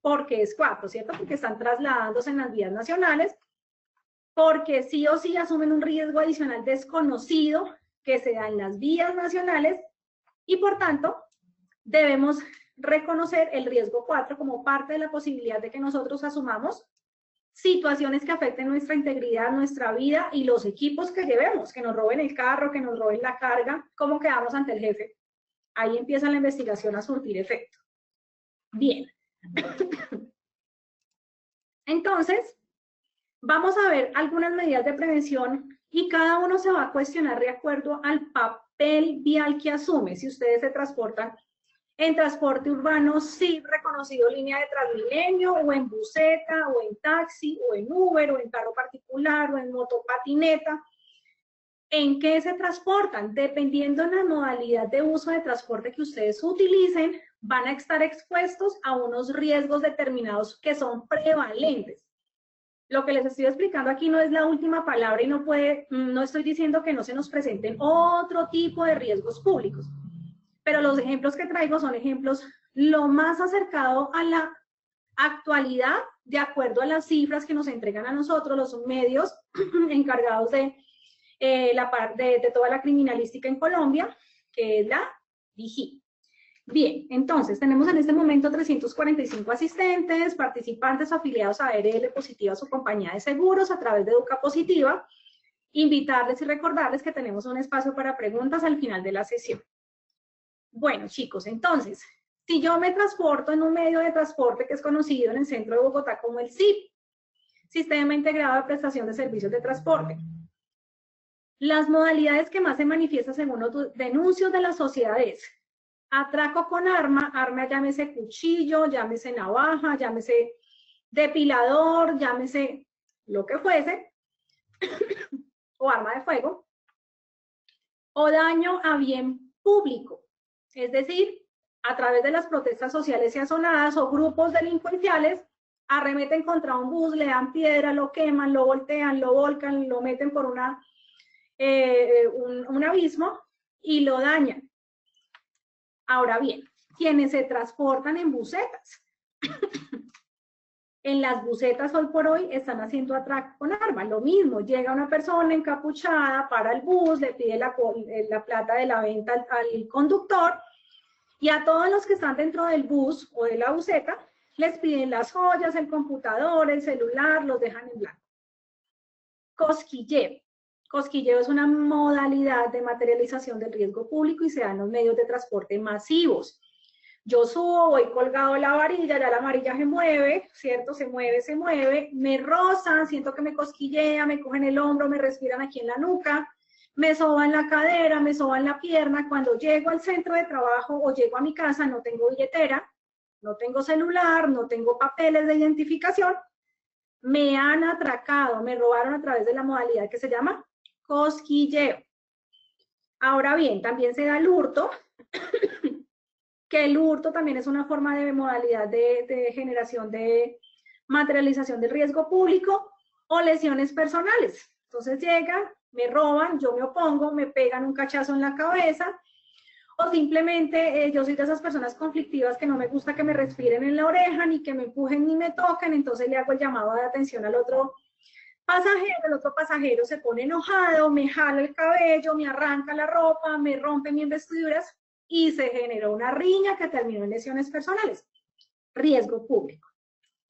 por qué es 4, ¿cierto? Porque están trasladándose en las vías nacionales, porque sí o sí asumen un riesgo adicional desconocido que se da en las vías nacionales, y por tanto debemos reconocer el riesgo 4 como parte de la posibilidad de que nosotros asumamos situaciones que afecten nuestra integridad, nuestra vida y los equipos que llevemos, que nos roben el carro, que nos roben la carga, cómo quedamos ante el jefe. Ahí empieza la investigación a surtir efecto. Bien. Entonces, vamos a ver algunas medidas de prevención y cada uno se va a cuestionar de acuerdo al papel vial que asume. Si ustedes se transportan en transporte urbano, sí, reconocido línea de Transmilenio, o en buseta, o en taxi, o en Uber, o en carro particular, o en motopatineta. ¿En qué se transportan? Dependiendo de la modalidad de uso de transporte que ustedes utilicen, van a estar expuestos a unos riesgos determinados que son prevalentes. Lo que les estoy explicando aquí no es la última palabra y no estoy diciendo que no se nos presenten otro tipo de riesgos públicos. Pero los ejemplos que traigo son ejemplos lo más acercado a la actualidad, de acuerdo a las cifras que nos entregan a nosotros los medios encargados de toda la criminalística en Colombia, que es la DIGI. Bien, entonces tenemos en este momento 345 asistentes, participantes afiliados a ARL Positiva, su compañía de seguros, a través de Educa Positiva. Invitarles y recordarles que tenemos un espacio para preguntas al final de la sesión. Bueno, chicos, entonces, si yo me transporto en un medio de transporte que es conocido en el centro de Bogotá como el SIP, Sistema Integrado de Prestación de Servicios de Transporte, las modalidades que más se manifiestan según los denuncios de la sociedad es atraco con arma, llámese cuchillo, llámese navaja, llámese depilador, llámese lo que fuese, o arma de fuego. o daño a bien público, es decir, a través de las protestas sociales y azonadas o grupos delincuenciales, arremeten contra un bus, le dan piedra, lo queman, lo voltean, lo volcan, lo meten por un abismo y lo dañan. Ahora bien, quienes se transportan en busetas. En las busetas hoy por hoy están haciendo atraco con arma. Lo mismo, llega una persona encapuchada para el bus, le pide la plata de la venta al conductor, y a todos los que están dentro del bus o de la buseta les piden las joyas, el computador, el celular, los dejan en blanco. Cosquilleo. Cosquilleo es una modalidad de materialización del riesgo público y se da en los medios de transporte masivos. Yo subo, voy colgado la varilla, ya la varilla se mueve, ¿cierto? Se mueve, me rozan, siento que me cosquillea, me cogen el hombro, me respiran aquí en la nuca, me soban la cadera, me soban la pierna. Cuando llego al centro de trabajo o llego a mi casa, no tengo billetera, no tengo celular, no tengo papeles de identificación, me han atracado, me robaron a través de la modalidad que se llama cosquilleo. Ahora bien, también se da el hurto, que el hurto también es una forma de modalidad de generación de materialización del riesgo público o lesiones personales. Entonces llegan, me roban, yo me opongo, me pegan un cachazo en la cabeza, o simplemente yo soy de esas personas conflictivas que no me gusta que me respiren en la oreja, ni que me empujen ni me toquen, entonces le hago el llamado de atención al otro pasajero, el otro pasajero se pone enojado, me jala el cabello, me arranca la ropa, me rompe mis vestiduras y se generó una riña que terminó en lesiones personales. Riesgo público.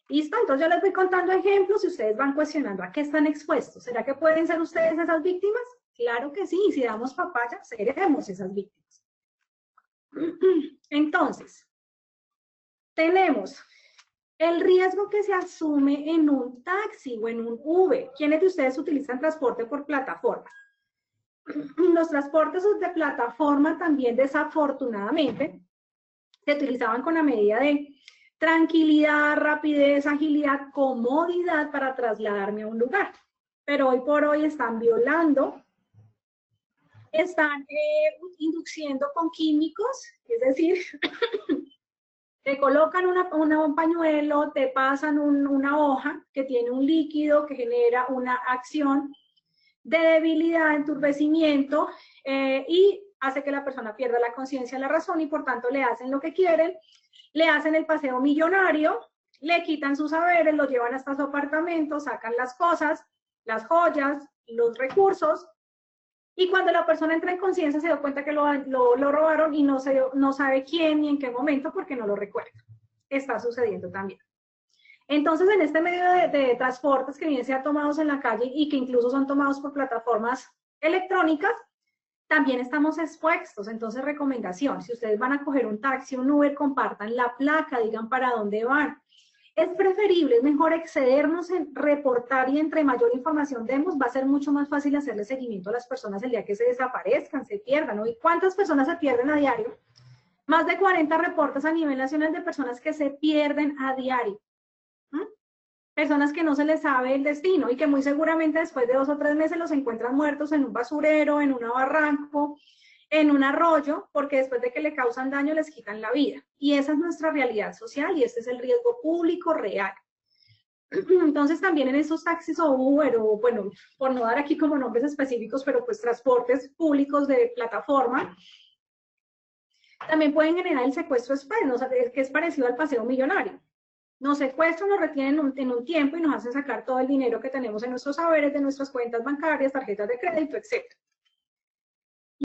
¿Listo? Entonces yo les voy contando ejemplos y ustedes van cuestionando a qué están expuestos. ¿Será que pueden ser ustedes esas víctimas? Claro que sí, y si damos papaya, seremos esas víctimas. Entonces, tenemos el riesgo que se asume en un taxi o en un Uber. ¿Quiénes de ustedes utilizan transporte por plataforma? Los transportes de plataforma también, desafortunadamente, se utilizaban con la medida de tranquilidad, rapidez, agilidad, comodidad para trasladarme a un lugar. Pero hoy por hoy están violando, están induciendo con químicos, es decir, te colocan un pañuelo, te pasan una hoja que tiene un líquido que genera una acción de debilidad, enturbecimiento, y hace que la persona pierda la conciencia, la razón, y por tanto le hacen lo que quieren, le hacen el paseo millonario, le quitan sus saberes, lo llevan hasta su apartamento, sacan las cosas, las joyas, los recursos, y cuando la persona entra en conciencia se da cuenta que lo robaron y no sabe quién ni en qué momento porque no lo recuerda. Está sucediendo también. Entonces, en este medio de transportes que bien sean tomados en la calle y que incluso son tomados por plataformas electrónicas, también estamos expuestos. Entonces, recomendación, si ustedes van a coger un taxi, un Uber, compartan la placa, digan para dónde van. Es preferible, es mejor excedernos en reportar y entre mayor información demos, va a ser mucho más fácil hacerle seguimiento a las personas el día que se desaparezcan, se pierdan, ¿no? ¿Y cuántas personas se pierden a diario? Más de 40 reportes a nivel nacional de personas que se pierden a diario. Personas que no se les sabe el destino y que muy seguramente después de 2 o 3 meses los encuentran muertos en un basurero, en un barranco, en un arroyo, porque después de que le causan daño les quitan la vida. Y esa es nuestra realidad social y este es el riesgo público real. Entonces también en esos taxis o Uber, o bueno, por no dar aquí como nombres específicos, pero pues transportes públicos de plataforma, también pueden generar el secuestro express, ¿no? Que es parecido al paseo millonario. Nos secuestran, nos retienen en un tiempo y nos hacen sacar todo el dinero que tenemos en nuestros saberes, de nuestras cuentas bancarias, tarjetas de crédito, etc.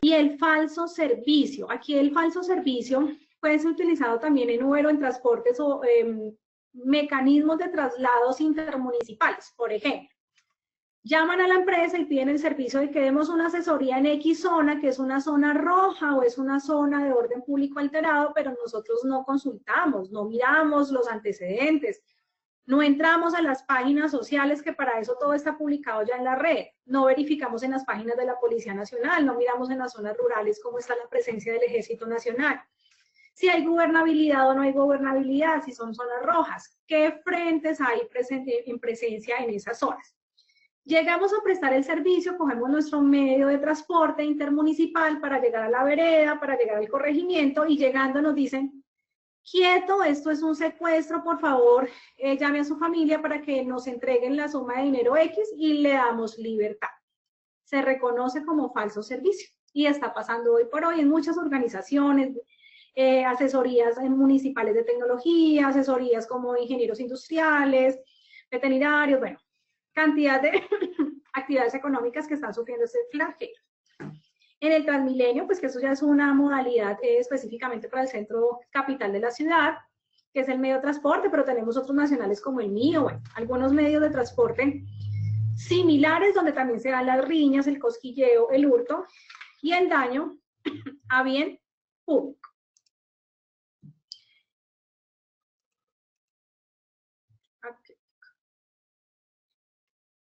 Y el falso servicio. Aquí el falso servicio puede ser utilizado también en Uber o en transportes o mecanismos de traslados intermunicipales. Por ejemplo, llaman a la empresa y piden el servicio de que demos una asesoría en X zona, que es una zona roja o es una zona de orden público alterado, pero nosotros no consultamos, no miramos los antecedentes, no entramos a las páginas sociales, que para eso todo está publicado ya en la red, no verificamos en las páginas de la Policía Nacional, no miramos en las zonas rurales cómo está la presencia del Ejército Nacional, si hay gobernabilidad o no hay gobernabilidad, si son zonas rojas, qué frentes hay en presencia en esas zonas. Llegamos a prestar el servicio, cogemos nuestro medio de transporte intermunicipal para llegar a la vereda, para llegar al corregimiento, y llegando nos dicen, quieto, esto es un secuestro, por favor, llame a su familia para que nos entreguen la suma de dinero X y le damos libertad. Se reconoce como falso servicio y está pasando hoy por hoy en muchas organizaciones, asesorías municipales de tecnología, asesorías como ingenieros industriales, veterinarios, bueno, cantidad de actividades económicas que están sufriendo este flagelo. En el Transmilenio, pues que eso ya es una modalidad específicamente para el centro capital de la ciudad, que es el medio de transporte, pero tenemos otros nacionales como el mío, bueno, algunos medios de transporte similares donde también se dan las riñas, el cosquilleo, el hurto y el daño a bien público.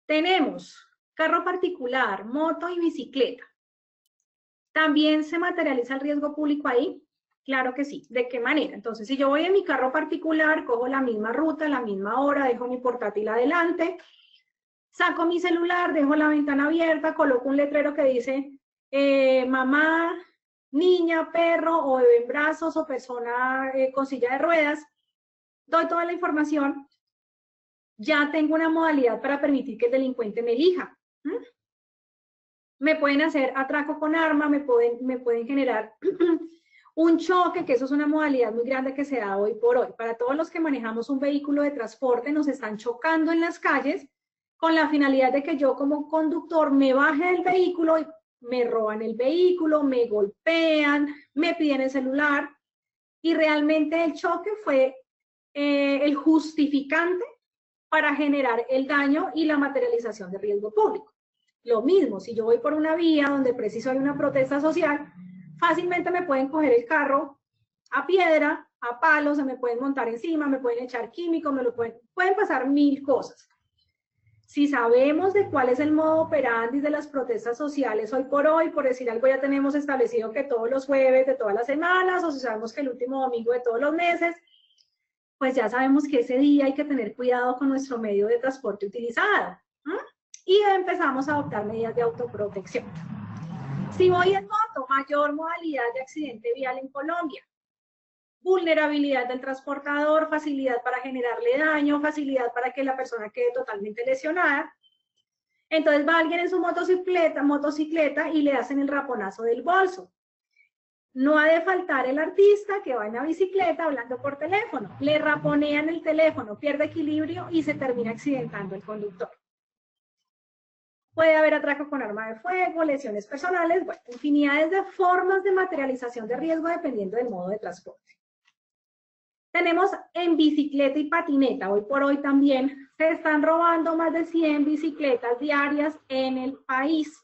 Tenemos carro particular, moto y bicicleta. ¿También se materializa el riesgo público ahí? Claro que sí. ¿De qué manera? Entonces, si yo voy en mi carro particular, cojo la misma ruta, la misma hora, dejo mi portátil adelante, saco mi celular, dejo la ventana abierta, coloco un letrero que dice mamá, niña, perro, o bebé en brazos, o persona con silla de ruedas, doy toda la información, ya tengo una modalidad para permitir que el delincuente me elija. Me pueden hacer atraco con arma, me pueden generar un choque, que eso es una modalidad muy grande que se da hoy por hoy. Para todos los que manejamos un vehículo de transporte, nos están chocando en las calles con la finalidad de que yo como conductor me baje del vehículo y me roban el vehículo, me golpean, me piden el celular, y realmente el choque fue el justificante para generar el daño y la materialización de riesgo público. Lo mismo, si yo voy por una vía donde preciso hay una protesta social, fácilmente me pueden coger el carro a piedra, a palos, se me pueden montar encima, me pueden echar químicos, pueden pasar mil cosas. Si sabemos de cuál es el modo operandi de las protestas sociales hoy, por decir algo, ya tenemos establecido que todos los jueves de todas las semanas, o si sabemos que el último domingo de todos los meses, pues ya sabemos que ese día hay que tener cuidado con nuestro medio de transporte utilizado. Y empezamos a adoptar medidas de autoprotección. Si voy en moto, mayor modalidad de accidente vial en Colombia. Vulnerabilidad del transportador, facilidad para generarle daño, facilidad para que la persona quede totalmente lesionada. Entonces va alguien en su motocicleta y le hacen el raponazo del bolso. No ha de faltar el artista que va en la bicicleta hablando por teléfono. Le raponean el teléfono, pierde equilibrio y se termina accidentando el conductor. Puede haber atraco con arma de fuego, lesiones personales, bueno, infinidades de formas de materialización de riesgo dependiendo del modo de transporte. Tenemos en bicicleta y patineta. Hoy por hoy también se están robando más de 100 bicicletas diarias en el país.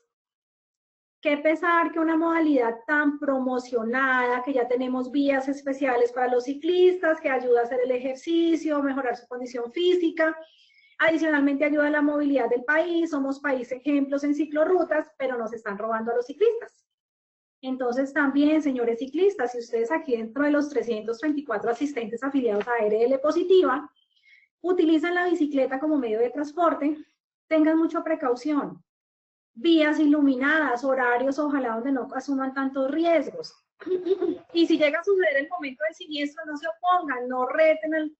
Qué pesar que una modalidad tan promocionada, que ya tenemos vías especiales para los ciclistas, que ayuda a hacer el ejercicio, mejorar su condición física, adicionalmente ayuda a la movilidad del país, somos país ejemplos en ciclorrutas, pero nos están robando a los ciclistas. Entonces también, señores ciclistas, si ustedes aquí dentro de los 324 asistentes afiliados a ARL Positiva, utilizan la bicicleta como medio de transporte, tengan mucha precaución. Vías iluminadas, horarios, ojalá donde no asuman tantos riesgos. Y si llega a suceder el momento del siniestro, no se opongan, no reten al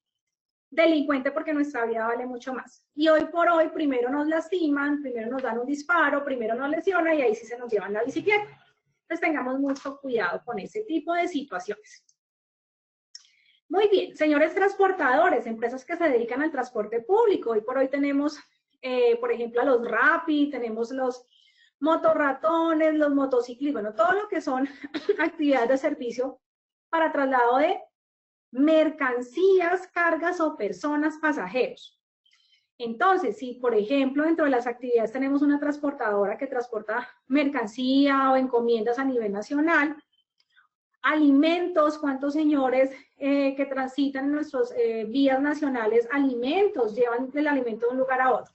delincuente porque nuestra vida vale mucho más. Y hoy por hoy, primero nos lastiman, primero nos dan un disparo, primero nos lesionan y ahí sí se nos llevan la bicicleta. Entonces tengamos mucho cuidado con ese tipo de situaciones. Muy bien, señores transportadores, empresas que se dedican al transporte público. Hoy por hoy tenemos, por ejemplo, a los Rappi, tenemos los motorratones, los motociclistas, bueno, todo lo que son actividades de servicio para traslado de mercancías, cargas o personas, pasajeros. Entonces, si por ejemplo dentro de las actividades tenemos una transportadora que transporta mercancía o encomiendas a nivel nacional, alimentos, cuántos señores que transitan en nuestras vías nacionales, alimentos, llevan el alimento de un lugar a otro.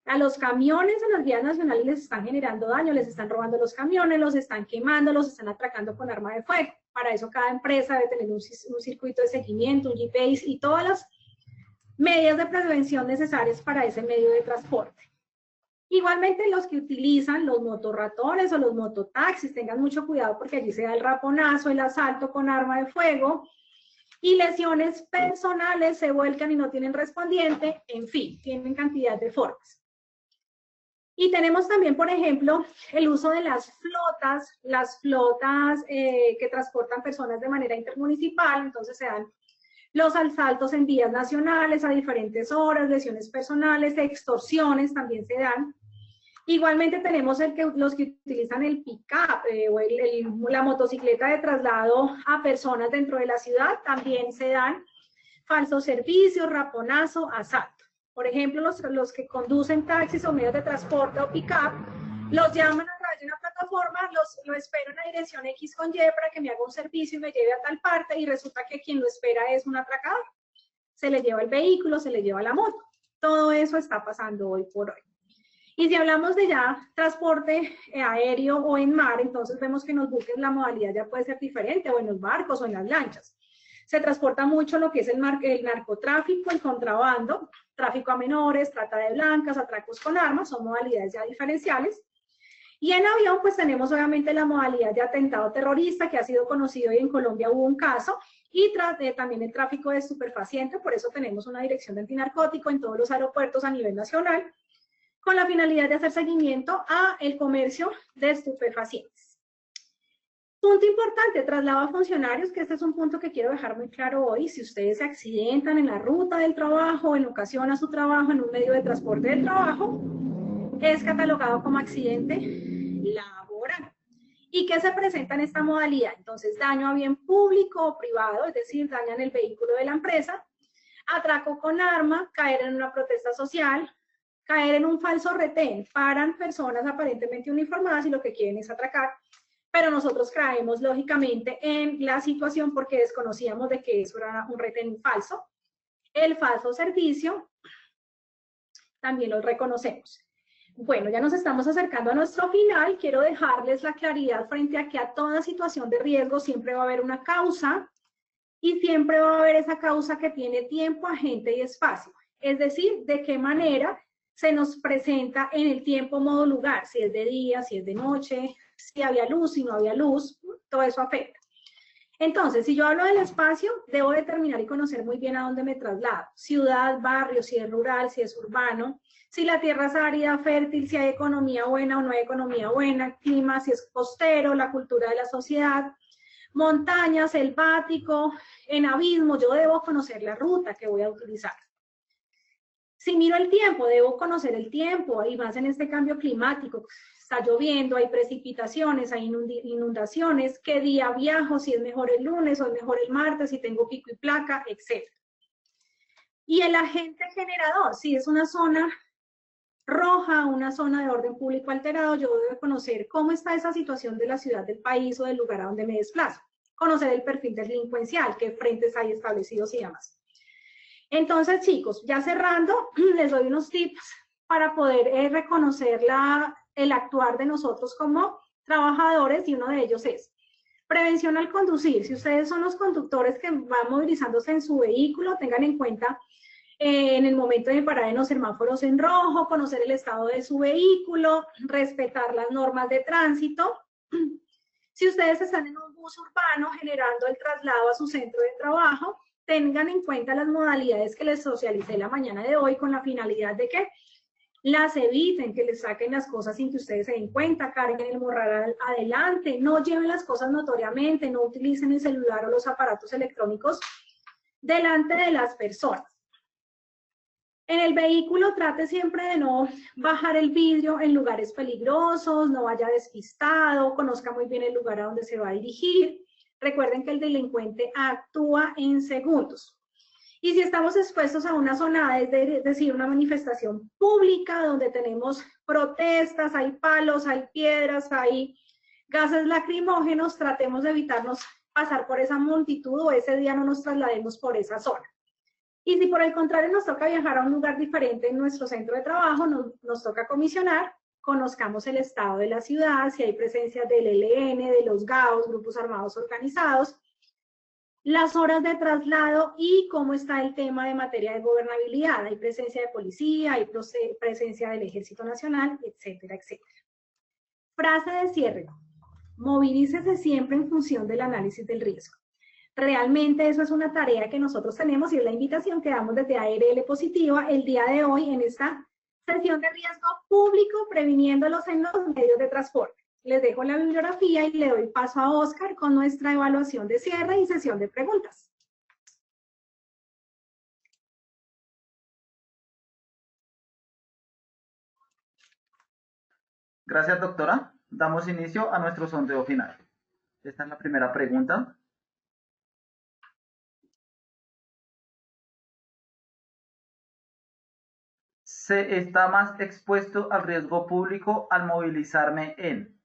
A los camiones en las vías nacionales les están generando daño, les están robando los camiones, los están quemando, los están atracando con arma de fuego. Para eso cada empresa debe tener un circuito de seguimiento, un GPS y todas las medidas de prevención necesarias para ese medio de transporte. Igualmente los que utilizan los motorratones o los mototaxis, tengan mucho cuidado porque allí se da el raponazo, el asalto con arma de fuego y lesiones personales, se vuelcan y no tienen respondiente, en fin, tienen cantidad de formas. Y tenemos también, por ejemplo, el uso de las flotas que transportan personas de manera intermunicipal, entonces se dan los asaltos en vías nacionales a diferentes horas, lesiones personales, extorsiones también se dan. Igualmente tenemos los que utilizan el pick-up o la motocicleta de traslado a personas dentro de la ciudad, también se dan falsos servicios, raponazo, asalto. Por ejemplo, los que conducen taxis o medios de transporte o pick-up, los llaman a través de una plataforma, lo espero en la dirección X con Y para que me haga un servicio y me lleve a tal parte, y resulta que quien lo espera es un atracador. Se le lleva el vehículo, se le lleva la moto. Todo eso está pasando hoy por hoy. Y si hablamos de ya transporte aéreo o en mar, entonces vemos que en los buques la modalidad ya puede ser diferente, o en los barcos o en las lanchas. Se transporta mucho lo que es el narcotráfico, el contrabando, tráfico a menores, trata de blancas, atracos con armas, son modalidades ya diferenciales. Y en avión, pues tenemos obviamente la modalidad de atentado terrorista, que ha sido conocido, y en Colombia hubo un caso, y también el tráfico de estupefacientes, por eso tenemos una dirección de antinarcótico en todos los aeropuertos a nivel nacional, con la finalidad de hacer seguimiento a el comercio de estupefacientes. Punto importante, traslado a funcionarios, que este es un punto que quiero dejar muy claro hoy. Si ustedes se accidentan en la ruta del trabajo, en ocasión a su trabajo, en un medio de transporte del trabajo, es catalogado como accidente laboral. ¿Y qué se presenta en esta modalidad? Entonces, daño a bien público o privado, es decir, dañan el vehículo de la empresa, atraco con arma, caer en una protesta social, caer en un falso retén, paran personas aparentemente uniformadas y lo que quieren es atracar, pero nosotros caemos lógicamente en la situación porque desconocíamos de que eso era un retén falso. El falso servicio también lo reconocemos. Bueno, ya nos estamos acercando a nuestro final. Quiero dejarles la claridad frente a que a toda situación de riesgo siempre va a haber una causa, y siempre va a haber esa causa que tiene tiempo, agente y espacio. Es decir, de qué manera se nos presenta en el tiempo, modo, lugar, si es de día, si es de noche, si había luz, si no había luz, todo eso afecta. Entonces, si yo hablo del espacio, debo determinar y conocer muy bien a dónde me traslado. Ciudad, barrio, si es rural, si es urbano, si la tierra es árida, fértil, si hay economía buena o no hay economía buena, clima, si es costero, la cultura de la sociedad, montaña, selvático, en abismo, yo debo conocer la ruta que voy a utilizar. Si miro el tiempo, debo conocer el tiempo, y más en este cambio climático. Está lloviendo, hay precipitaciones, hay inundaciones, qué día viajo, si es mejor el lunes o es mejor el martes, si tengo pico y placa, etc. Y el agente generador, si es una zona roja, una zona de orden público alterado, yo debo conocer cómo está esa situación de la ciudad, del país o del lugar a donde me desplazo. Conocer el perfil delincuencial, qué frentes hay establecidos y demás. Entonces, chicos, ya cerrando, les doy unos tips para poder reconocer el actuar de nosotros como trabajadores, y uno de ellos es prevención al conducir. Si ustedes son los conductores que van movilizándose en su vehículo, tengan en cuenta en el momento de parar en los semáforos en rojo, conocer el estado de su vehículo, respetar las normas de tránsito. Si ustedes están en un bus urbano generando el traslado a su centro de trabajo, tengan en cuenta las modalidades que les socialicé la mañana de hoy, con la finalidad de que las eviten, que les saquen las cosas sin que ustedes se den cuenta, carguen el morral adelante, no lleven las cosas notoriamente, no utilicen el celular o los aparatos electrónicos delante de las personas. En el vehículo trate siempre de no bajar el vidrio en lugares peligrosos, no vaya despistado, conozca muy bien el lugar a donde se va a dirigir. Recuerden que el delincuente actúa en segundos. Y si estamos expuestos a una zona, es decir, una manifestación pública donde tenemos protestas, hay palos, hay piedras, hay gases lacrimógenos, tratemos de evitarnos pasar por esa multitud, o ese día no nos traslademos por esa zona. Y si por el contrario nos toca viajar a un lugar diferente en nuestro centro de trabajo, nos toca comisionar, conozcamos el estado de la ciudad, si hay presencia del ELN, de los GAOs, grupos armados organizados, las horas de traslado y cómo está el tema de materia de gobernabilidad. Hay presencia de policía, hay presencia del Ejército Nacional, etcétera, etcétera. Frase de cierre. Movilícese siempre en función del análisis del riesgo. Realmente eso es una tarea que nosotros tenemos y es la invitación que damos desde ARL Positiva el día de hoy en esta sesión de riesgo público, previniéndolos en los medios de transporte. Les dejo la bibliografía y le doy paso a Oscar con nuestra evaluación de cierre y sesión de preguntas.
Gracias, doctora. Damos inicio a nuestro sondeo final. Esta es la primera pregunta. ¿Se está más expuesto al riesgo público al movilizarme en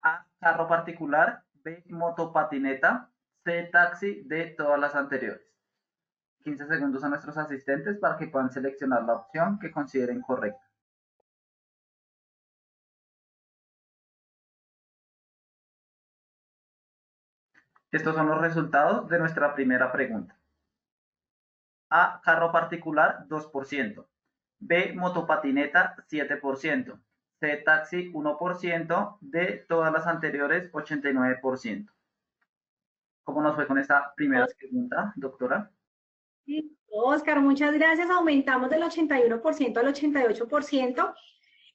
A, carro particular, B, motopatineta, C, taxi, D, todas las anteriores? 15 segundos a nuestros asistentes para que puedan seleccionar la opción que consideren correcta. Estos son los resultados de nuestra primera pregunta. A, carro particular, 2%. B, motopatineta, 7%. C, taxi, 1%. D, todas las anteriores, 89%. ¿Cómo nos fue con esta primera pregunta, doctora?
Oscar, muchas gracias. Aumentamos del 81% al 88%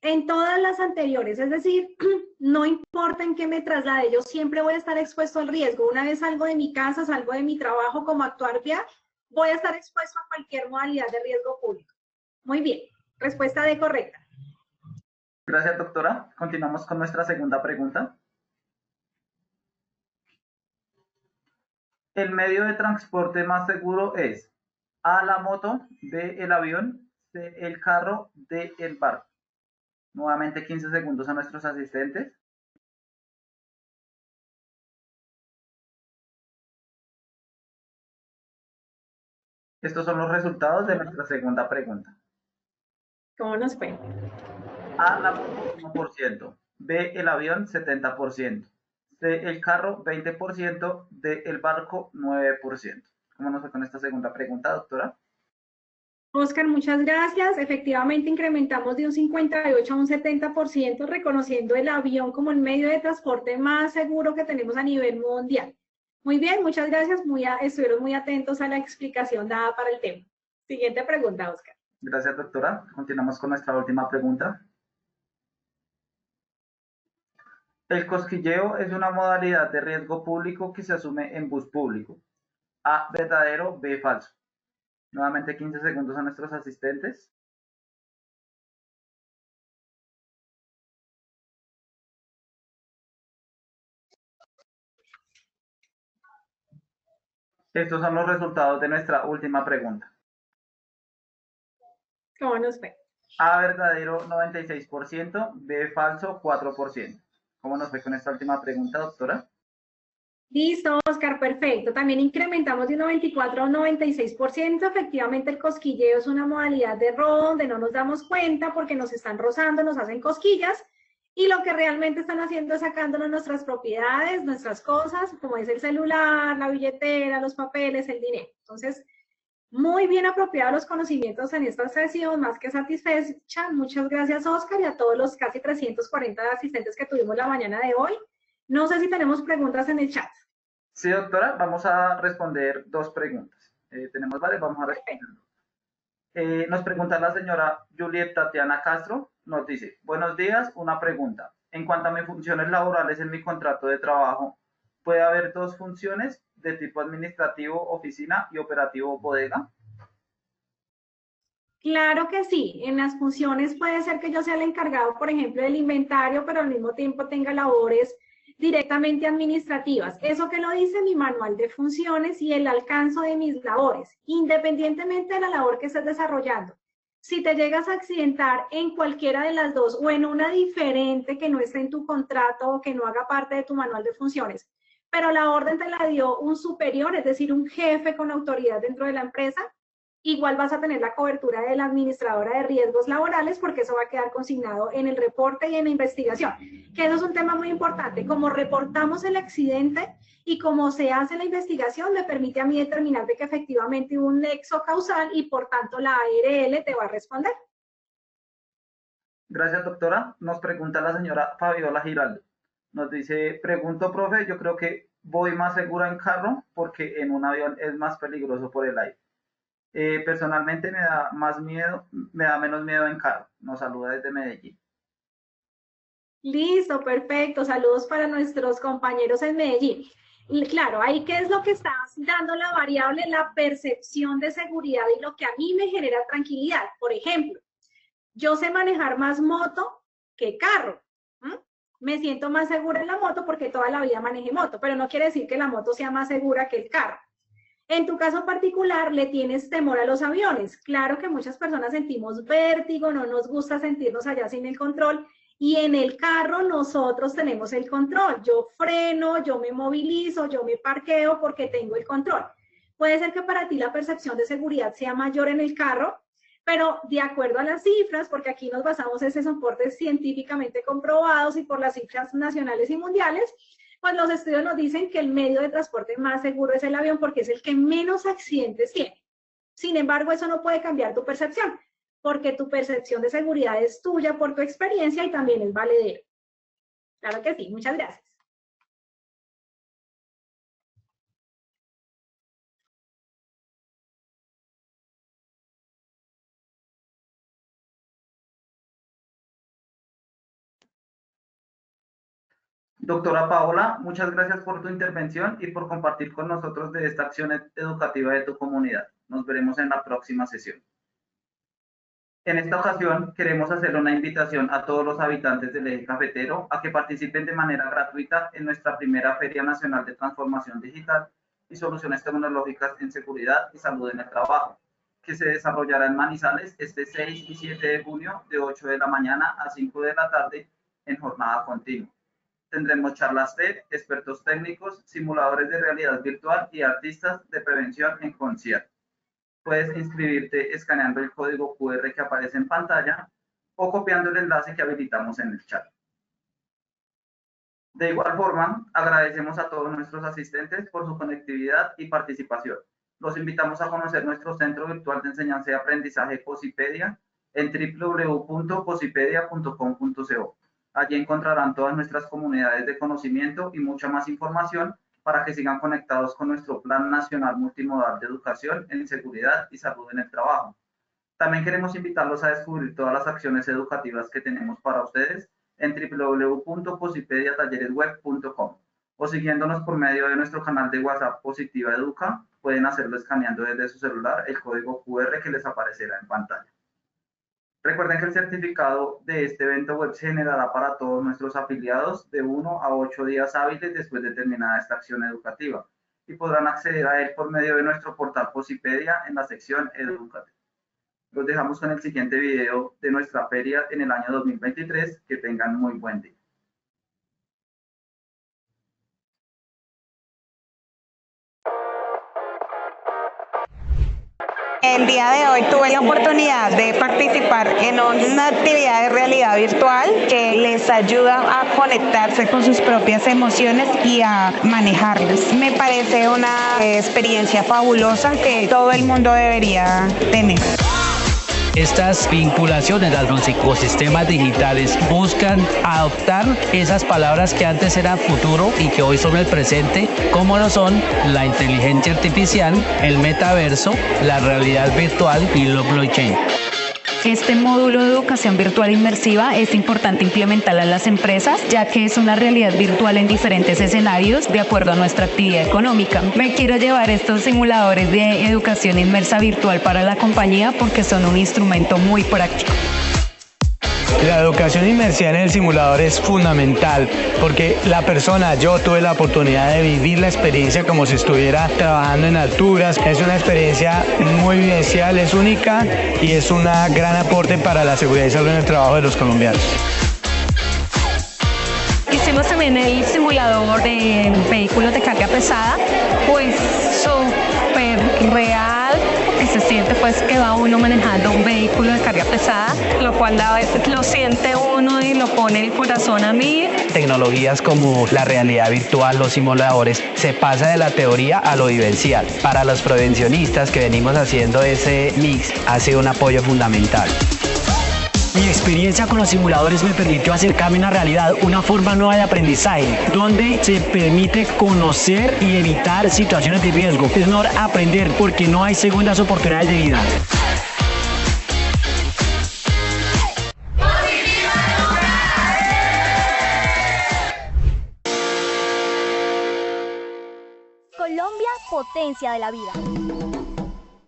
en todas las anteriores. Es decir, no importa en qué me traslade, yo siempre voy a estar expuesto al riesgo. Una vez salgo de mi casa, salgo de mi trabajo como actuar vía, voy a estar expuesto a cualquier modalidad de riesgo público. Muy bien, respuesta D correcta.
Gracias, doctora. Continuamos con nuestra segunda pregunta. El medio de transporte más seguro es A, la moto, B, el avión, C, el carro, D, el barco. Nuevamente 15 segundos a nuestros asistentes. Estos son los resultados de nuestra segunda pregunta.
¿Cómo nos fue?
A, la moto, 1%. B, el avión, 70%. C, el carro, 20%. D, el barco, 9%. ¿Cómo nos fue con esta segunda pregunta, doctora?
Oscar, muchas gracias. Efectivamente, incrementamos de un 58 a un 70%, reconociendo el avión como el medio de transporte más seguro que tenemos a nivel mundial. Muy bien, muchas gracias. Estuvieron muy atentos a la explicación dada para el tema. Siguiente pregunta, Oscar.
Gracias, doctora. Continuamos con nuestra última pregunta. El cosquilleo es una modalidad de riesgo público que se asume en bus público. A, verdadero, B, falso. Nuevamente 15 segundos a nuestros asistentes. Estos son los resultados de nuestra última pregunta.
¿Cómo nos fue?
A, verdadero, 96%, B, falso, 4%. ¿Cómo nos fue con esta última pregunta, doctora?
Listo, Oscar, perfecto. También incrementamos de un 94 a un 96%. Efectivamente, el cosquilleo es una modalidad de robo donde no nos damos cuenta porque nos están rozando, nos hacen cosquillas y lo que realmente están haciendo es sacándonos nuestras propiedades, nuestras cosas, como es el celular, la billetera, los papeles, el dinero. Entonces, muy bien apropiados los conocimientos en esta sesión, más que satisfecha. Muchas gracias, Oscar, y a todos los casi 340 asistentes que tuvimos la mañana de hoy. No sé si tenemos preguntas en el chat.
Sí, doctora, vamos a responder dos preguntas. Tenemos varias, vamos a responder. Nos pregunta la señora Juliet Tatiana Castro, nos dice, buenos días, una pregunta. En cuanto a mis funciones laborales en mi contrato de trabajo, ¿puede haber dos funciones de tipo administrativo, oficina y operativo, bodega?
Claro que sí, en las funciones puede ser que yo sea el encargado, por ejemplo, del inventario, pero al mismo tiempo tenga labores directamente administrativas. Eso que lo dice mi manual de funciones y el alcance de mis labores, independientemente de la labor que estés desarrollando. Si te llegas a accidentar en cualquiera de las dos o en una diferente que no esté en tu contrato o que no haga parte de tu manual de funciones, pero la orden te la dio un superior, es decir, un jefe con autoridad dentro de la empresa, igual vas a tener la cobertura de la administradora de riesgos laborales porque eso va a quedar consignado en el reporte y en la investigación, que eso es un tema muy importante. Como reportamos el accidente y como se hace la investigación, me permite a mí determinar de que efectivamente hubo un nexo causal y por tanto la ARL te va a responder.
Gracias, doctora. Nos pregunta la señora Fabiola Giraldo. Nos dice, pregunto, profe, yo creo que voy más segura en carro porque en un avión es más peligroso por el aire. Personalmente me da menos miedo en carro. Nos saluda desde Medellín.
Listo, perfecto. Saludos para nuestros compañeros en Medellín. Y claro, ahí qué es lo que está dando la variable, la percepción de seguridad y lo que a mí me genera tranquilidad. Por ejemplo, yo sé manejar más moto que carro. Me siento más segura en la moto porque toda la vida manejé moto, pero no quiere decir que la moto sea más segura que el carro. En tu caso particular, le tienes temor a los aviones. Claro que muchas personas sentimos vértigo, no nos gusta sentirnos allá sin el control, y en el carro nosotros tenemos el control. Yo freno, yo me movilizo, yo me parqueo porque tengo el control. Puede ser que para ti la percepción de seguridad sea mayor en el carro, pero de acuerdo a las cifras, porque aquí nos basamos en esos soportes científicamente comprobados y por las cifras nacionales y mundiales, pues los estudios nos dicen que el medio de transporte más seguro es el avión porque es el que menos accidentes tiene. Sin embargo, eso no puede cambiar tu percepción, porque tu percepción de seguridad es tuya por tu experiencia y también es valedero. Claro que sí, muchas gracias.
Doctora Paola, muchas gracias por tu intervención y por compartir con nosotros de esta acción educativa de tu comunidad. Nos veremos en la próxima sesión. En esta ocasión, queremos hacer una invitación a todos los habitantes del Eje Cafetero a que participen de manera gratuita en nuestra primera Feria Nacional de Transformación Digital y Soluciones Tecnológicas en Seguridad y Salud en el Trabajo, que se desarrollará en Manizales este 6 y 7 de junio de 8 de la mañana a 5 de la tarde en jornada continua. Tendremos charlas TED, expertos técnicos, simuladores de realidad virtual y artistas de prevención en concierto. Puedes inscribirte escaneando el código QR que aparece en pantalla o copiando el enlace que habilitamos en el chat. De igual forma, agradecemos a todos nuestros asistentes por su conectividad y participación. Los invitamos a conocer nuestro Centro Virtual de Enseñanza y Aprendizaje Posipedia en www.posipedia.com.co. Allí encontrarán todas nuestras comunidades de conocimiento y mucha más información para que sigan conectados con nuestro Plan Nacional Multimodal de Educación en Seguridad y Salud en el Trabajo. También queremos invitarlos a descubrir todas las acciones educativas que tenemos para ustedes en www.posipediatalleresweb.com o siguiéndonos por medio de nuestro canal de WhatsApp Positiva Educa. Pueden hacerlo escaneando desde su celular el código QR que les aparecerá en pantalla. Recuerden que el certificado de este evento web se generará para todos nuestros afiliados de 1 a 8 días hábiles después de terminada esta acción educativa y podrán acceder a él por medio de nuestro portal Posipedia en la sección Educativa. Los dejamos con el siguiente video de nuestra feria en el año 2023. Que tengan muy buen día.
El día de hoy tuve la oportunidad de participar en una actividad de realidad virtual que les ayuda a conectarse con sus propias emociones y a manejarlas. Me parece una experiencia fabulosa que todo el mundo debería tener.
Estas vinculaciones a los ecosistemas digitales buscan adoptar esas palabras que antes eran futuro y que hoy son el presente, como lo son la inteligencia artificial, el metaverso, la realidad virtual y lo blockchain.
Este módulo de educación virtual inmersiva es importante implementarlo en las empresas, ya que es una realidad virtual en diferentes escenarios de acuerdo a nuestra actividad económica. Me quiero llevar estos simuladores de educación inmersa virtual para la compañía porque son un instrumento muy práctico.
La educación inmersiva en el simulador es fundamental porque yo tuve la oportunidad de vivir la experiencia como si estuviera trabajando en alturas. Es una experiencia muy vivencial, es única y es un gran aporte para la seguridad y salud en el trabajo de los colombianos.
Hicimos también el simulador de vehículos de carga pesada, pues súper real, se siente pues que va uno manejando un vehículo de carga pesada, lo cual a veces lo siente uno y lo pone el corazón a mil.
Tecnologías como la realidad virtual, los simuladores, se pasa de la teoría a lo vivencial. Para los prevencionistas que venimos haciendo ese mix, ha sido un apoyo fundamental.
Mi experiencia con los simuladores me permitió acercarme a una realidad, una forma nueva de aprendizaje, donde se permite conocer y evitar situaciones de riesgo. Es mejor aprender porque no hay segundas oportunidades de vida.
Colombia, potencia de la vida.